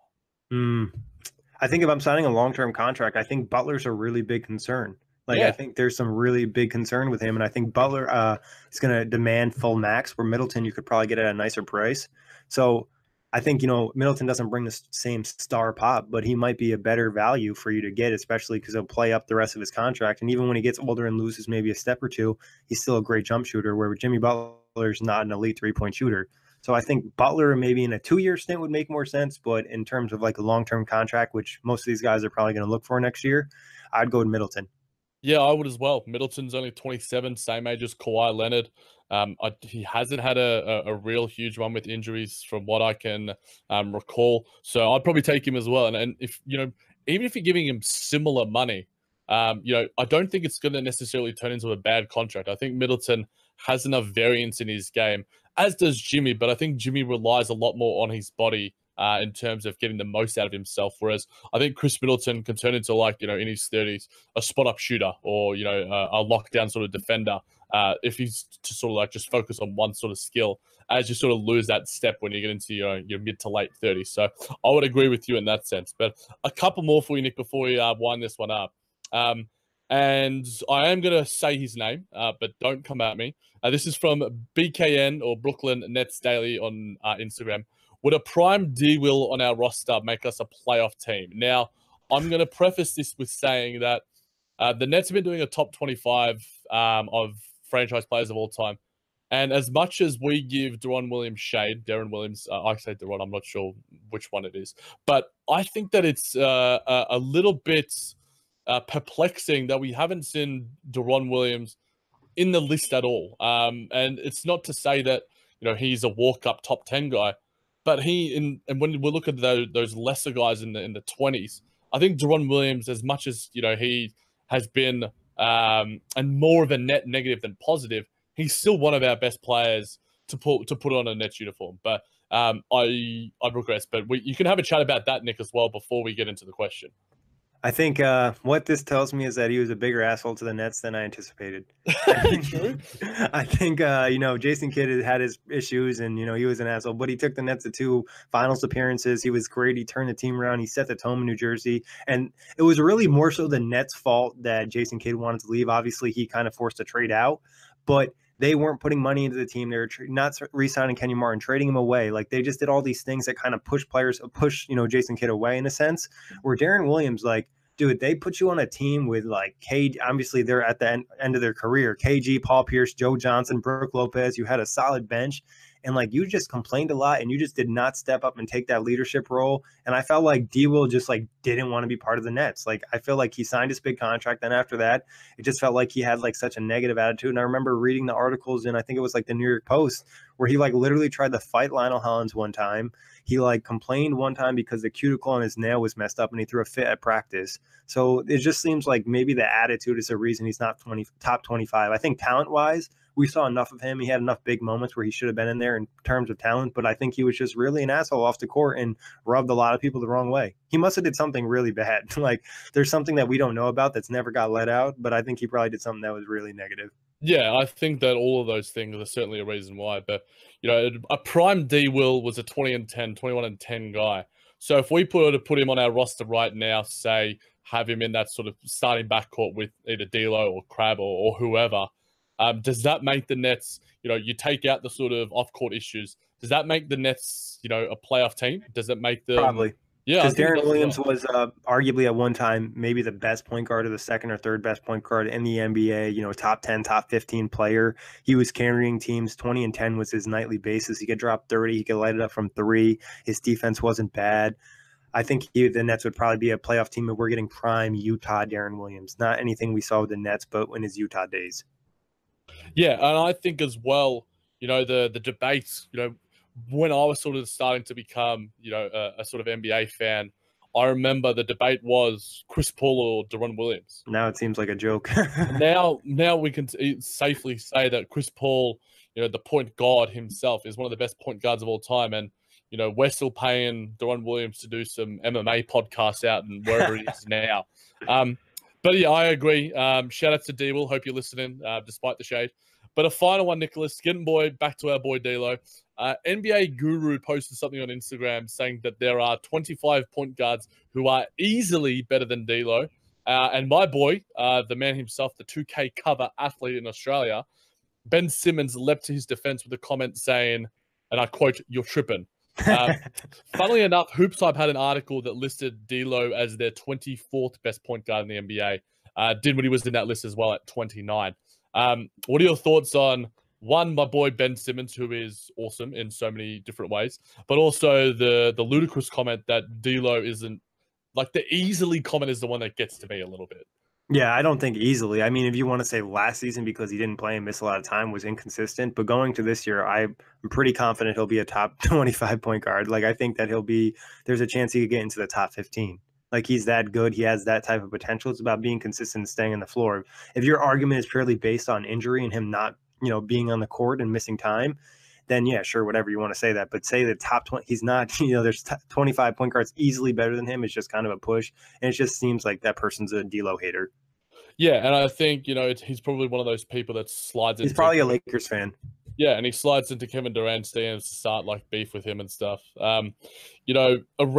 I think if I'm signing a long-term contract, I think Butler's a really big concern. I think there's some really big concern with him, and I think Butler is going to demand full max, where Middleton you could probably get at a nicer price. So I think, Middleton doesn't bring the same star pop, but he might be a better value for you to get, especially because he'll play up the rest of his contract. And even when he gets older and loses maybe a step or two, he's still a great jump shooter, where Jimmy Butler's not an elite three-point shooter. So I think Butler maybe in a 2-year stint would make more sense, but in terms of a long-term contract, which most of these guys are probably going to look for next year, I'd go with Middleton. Yeah, I would as well. Middleton's only 27, same age as Kawhi Leonard. He hasn't had a real huge one with injuries from what I can recall. So I'd probably take him as well. And if, even if you're giving him similar money, I don't think it's going to necessarily turn into a bad contract. I think Middleton has enough variance in his game, as does Jimmy, but I think Jimmy relies a lot more on his body in terms of getting the most out of himself. Whereas I think Chris Middleton can turn into in his 30s, a spot-up shooter or, a lockdown sort of defender if he's to sort of just focus on one sort of skill, as you sort of lose that step when you get into your mid to late 30s. So I would agree with you in that sense. But a couple more for you, Nick, before we wind this one up. And I am going to say his name, but don't come at me. This is from BKN or Brooklyn Nets Daily on Instagram. Would a prime D-Will on our roster make us a playoff team? Now, I'm going to preface this with saying that the Nets have been doing a top 25 of franchise players of all time. And as much as we give Deron Williams shade, Deron Williams, I say Deron, I'm not sure which one it is. But I think that it's a little bit perplexing that we haven't seen Deron Williams in the list at all. And it's not to say that, he's a walk-up top 10 guy. But and when we look at those lesser guys in the 20s, I think Deron Williams, as much as he has been and more of a net negative than positive, he's still one of our best players to put on a Nets uniform. But I regress. But you can have a chat about that, Nick, as well before we get into the question. I think what this tells me is that he was a bigger asshole to the Nets than I anticipated. I think, Jason Kidd had his issues and, he was an asshole, but he took the Nets to 2 finals appearances. He was great. He turned the team around. He set the tone in New Jersey. And it was really more so the Nets' fault that Jason Kidd wanted to leave. Obviously, he kind of forced a trade out, but they weren't putting money into the team. They were not re-signing Kenny Martin, trading him away. They just did all these things that kind of push Jason Kidd away in a sense, where Deron Williams, dude, they put you on a team with KG. Obviously, they're at the end of their career. KG, Paul Pierce, Joe Johnson, Brook Lopez. You had a solid bench, and you just complained a lot, and you just did not step up and take that leadership role. And I felt like D-Will just didn't want to be part of the Nets. I feel like he signed his big contract, and after that, it just felt like he had such a negative attitude. And I remember reading the articles, and I think it was the New York Post, where he literally tried to fight Lionel Hollins one time. He complained one time because the cuticle on his nail was messed up and he threw a fit at practice. So it just seems like maybe the attitude is the reason he's not top 25. I think talent-wise, we saw enough of him. He had enough big moments where he should have been in there in terms of talent, but I think he was just really an asshole off the court and rubbed a lot of people the wrong way. He must have did something something really bad. Like there's something that we don't know about that's never got let out, but I think he probably did something that was really negative. Yeah, I think that all of those things are certainly a reason why. But, you know, a prime D Will was a 21 and 10 guy. So if we put him on our roster right now, say, have him in that sort of starting backcourt with either D'Lo or Crab or whoever, does that make the Nets, you know, you take out the sort of off-court issues, does that make the Nets, you know, a playoff team? Does it make them... Probably. Yeah, because Deron Williams was arguably at one time maybe the best point guard or the second or third best point guard in the NBA, you know, top 10, top 15 player. He was carrying teams. 20 and 10 was his nightly basis. He could drop 30. He could light it up from three. His defense wasn't bad. I think the Nets would probably be a playoff team if we're getting prime Utah Deron Williams. Not anything we saw with the Nets, but in his Utah days. Yeah, and I think as well, you know, the debates, you know, when I was sort of starting to become, you know, a sort of NBA fan, I remember the debate was Chris Paul or Deron Williams. Now it seems like a joke. now we can safely say that Chris Paul, you know, the point guard himself, is one of the best point guards of all time. And, you know, we're still paying Deron Williams to do some MMA podcasts out and wherever he is now. But yeah, I agree. Shout out to D-Will. Hope you're listening, despite the shade. But a final one, Nicholas, getting back to our boy D'Lo. NBA Guru posted something on Instagram saying that there are 25 point guards who are easily better than D'Lo. And my boy, the man himself, the 2K cover athlete in Australia, Ben Simmons leapt to his defense with a comment saying, and I quote, "You're tripping." Funnily enough, Hoops Hype had an article that listed D'Lo as their 24th best point guard in the NBA. Dinwiddie was in that list as well at 29. What are your thoughts on, one, my boy Ben Simmons, who is awesome in so many different ways, but also the ludicrous comment that D'Lo isn't, like, the easily comment is the one that gets to me a little bit. Yeah, I don't think easily. I mean, if you want to say last season because he didn't play and miss a lot of time was inconsistent, but going to this year, I'm pretty confident he'll be a top 25 point guard. Like, I think that there's a chance he could get into the top 15. Like, he's that good. He has that type of potential. It's about being consistent and staying on the floor. If your argument is purely based on injury and him not, you know, being on the court and missing time, then yeah, sure, whatever you want to say that. But say the top 20, he's not, you know, there's 25 point guards easily better than him. It's just kind of a push. And it just seems like that person's a D'Lo hater. Yeah, and I think, you know, he's probably one of those people that slides into... He's probably a Lakers fan. Yeah, and he slides into Kevin Durant's DMs to start, like, beef with him and stuff. You know,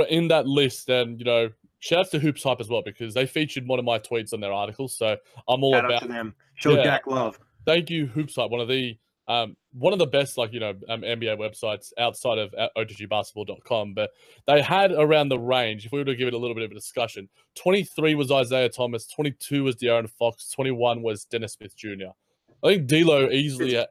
in that list, and, you know, shout out to Hoops Hype as well, because they featured one of my tweets on their article, so I'm all about... to them. Show Jack love. Thank you, Hoops Hype, one of the best, like, you know, NBA websites outside of otgbasketball.com, but they had around the range, if we were to give it a little bit of a discussion, 23 was Isaiah Thomas, 22 was De'Aaron Fox, 21 was Dennis Smith Jr. I think D'Lo easily...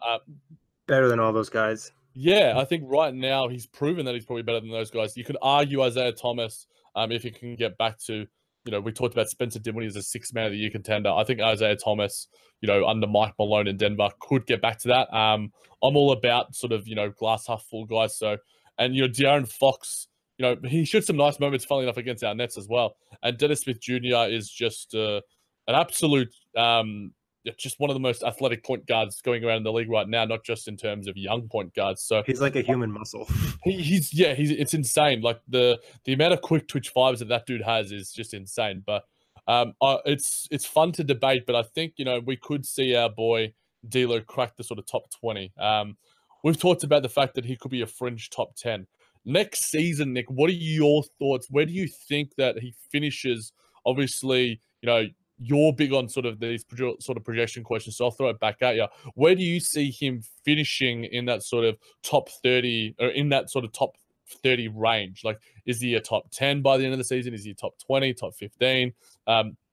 better than all those guys. Yeah, I think right now he's proven that he's probably better than those guys. You could argue Isaiah Thomas, if he can get back to, you know, we talked about Spencer Dinwiddie as a sixth man of the year contender. I think Isaiah Thomas, you know, under Mike Malone in Denver, could get back to that. I'm all about sort of, you know, glass half full guys. So, and, you know, De'Aaron Fox, you know, he showed some nice moments, funnily enough, against our Nets as well. And Dennis Smith Jr. is just an absolute, just one of the most athletic point guards going around in the league right now, not just in terms of young point guards. So he's like a human muscle. It's insane. Like the amount of quick twitch fibers that dude has is just insane. But it's fun to debate, but I think, you know, we could see our boy D'Lo crack the sort of top 20. We've talked about the fact that he could be a fringe top 10. Next season, Nick, what are your thoughts? Where do you think that he finishes? Obviously, you know, you're big on sort of these sort of projection questions, so I'll throw it back at you. Where do you see him finishing in that sort of top 30 or in that sort of top 30 range? Like, is he a top 10 by the end of the season? Is he top 20, top 15?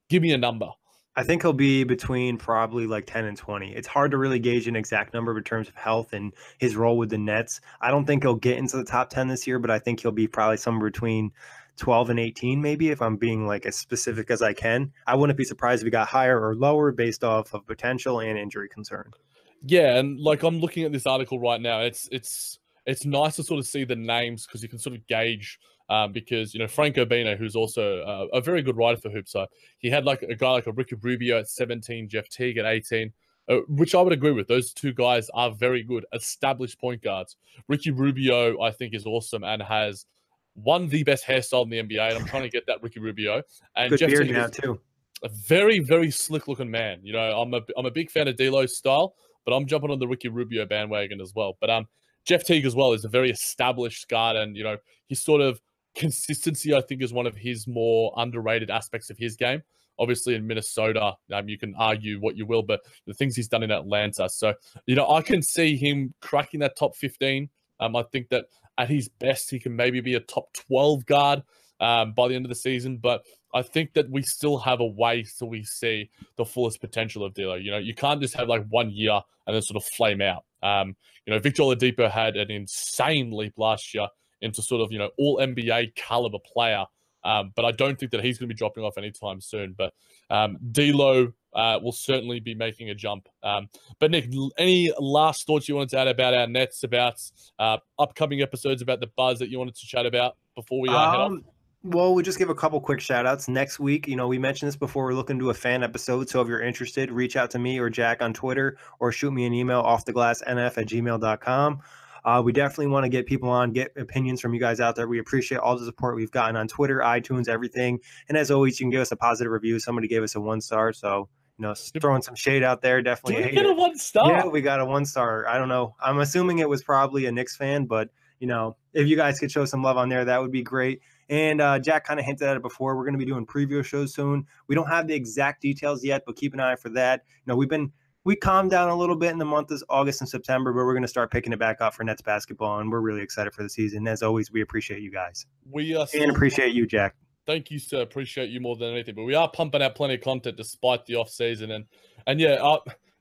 Give me a number. I think he'll be between probably like 10 and 20. It's hard to really gauge an exact number in terms of health and his role with the Nets. I don't think he'll get into the top 10 this year, but I think he'll be probably somewhere between 12 and 18, maybe, if I'm being like as specific as I can. I wouldn't be surprised if he got higher or lower based off of potential and injury concern. Yeah, and like I'm looking at this article right now. It's nice to sort of see the names because you can sort of gauge because, you know, Frank Urbino, who's also a very good writer for Hoops Hype, he had like a guy like a Ricky Rubio at 17, Jeff Teague at 18, which I would agree with. Those two guys are very good established point guards. Ricky Rubio, I think, is awesome and has the best hairstyle in the NBA, and I'm trying to get that Ricky Rubio. And Good Jeff beard Teague now is too. a very, very slick looking man. You know, I'm a big fan of D'Lo's style, but I'm jumping on the Ricky Rubio bandwagon as well. But Jeff Teague as well is a very established guard, and you know, his sort of consistency, I think, is one of his more underrated aspects of his game. Obviously, in Minnesota, you can argue what you will, but the things he's done in Atlanta. So, you know, I can see him cracking that top 15. I think that at his best, he can maybe be a top 12 guard by the end of the season. But I think that we still have a way till we see the fullest potential of D'Lo. You know, you can't just have like 1 year and then sort of flame out. You know, Victor Oladipo had an insane leap last year into sort of, you know, all NBA caliber player. But I don't think that he's going to be dropping off anytime soon. But D'Lo will certainly be making a jump. But Nick, any last thoughts you wanted to add about our Nets, about upcoming episodes, about the buzz that you wanted to chat about before we head off? Well, we'll just give a couple quick shout outs. Next week, you know, we mentioned this before, we're looking to do a fan episode. So if you're interested, reach out to me or Jack on Twitter or shoot me an email, offtheglassnf@gmail.com. We definitely want to get people on, get opinions from you guys out there. We appreciate all the support we've gotten on Twitter, iTunes, everything. And as always, you can give us a positive review. Somebody gave us a 1 star. So, you know, throwing some shade out there. Definitely. Did we get a 1 star? Yeah, we got a 1 star. I don't know. I'm assuming it was probably a Knicks fan, but, you know, if you guys could show some love on there, that would be great. And Jack kind of hinted at it before. We're going to be doing preview shows soon. We don't have the exact details yet, but keep an eye for that. You know, we calmed down a little bit in the month of August and September, but we're going to start picking it back up for Nets basketball, and we're really excited for the season. As always, we appreciate you guys. And appreciate you, Jack. Thank you, sir. Appreciate you more than anything. But we are pumping out plenty of content despite the off season, and yeah,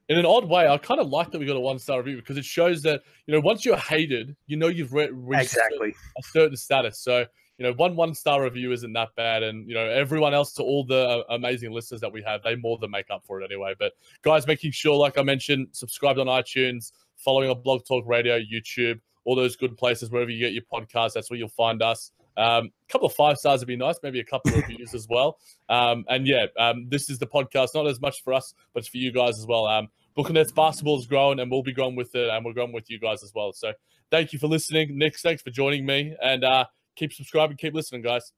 in an odd way, I kind of like that we got a 1 star review because it shows that, you know, once you're hated, you know you've reached exactly a certain status. So, you know, one star review isn't that bad. And, you know, everyone else, to all the amazing listeners that we have, they more than make up for it anyway. But guys, making sure, like I mentioned, subscribed on iTunes, following on Blog Talk Radio, YouTube, all those good places, wherever you get your podcast, that's where you'll find us. A couple of 5 stars would be nice, maybe a couple of reviews as well. And yeah, this is the podcast, not as much for us, but it's for you guys as well. Brooklyn Nets basketball is growing, and we'll be growing with it, and we're growing with you guys as well. So thank you for listening. Nick, thanks for joining me, and keep subscribing, keep listening, guys.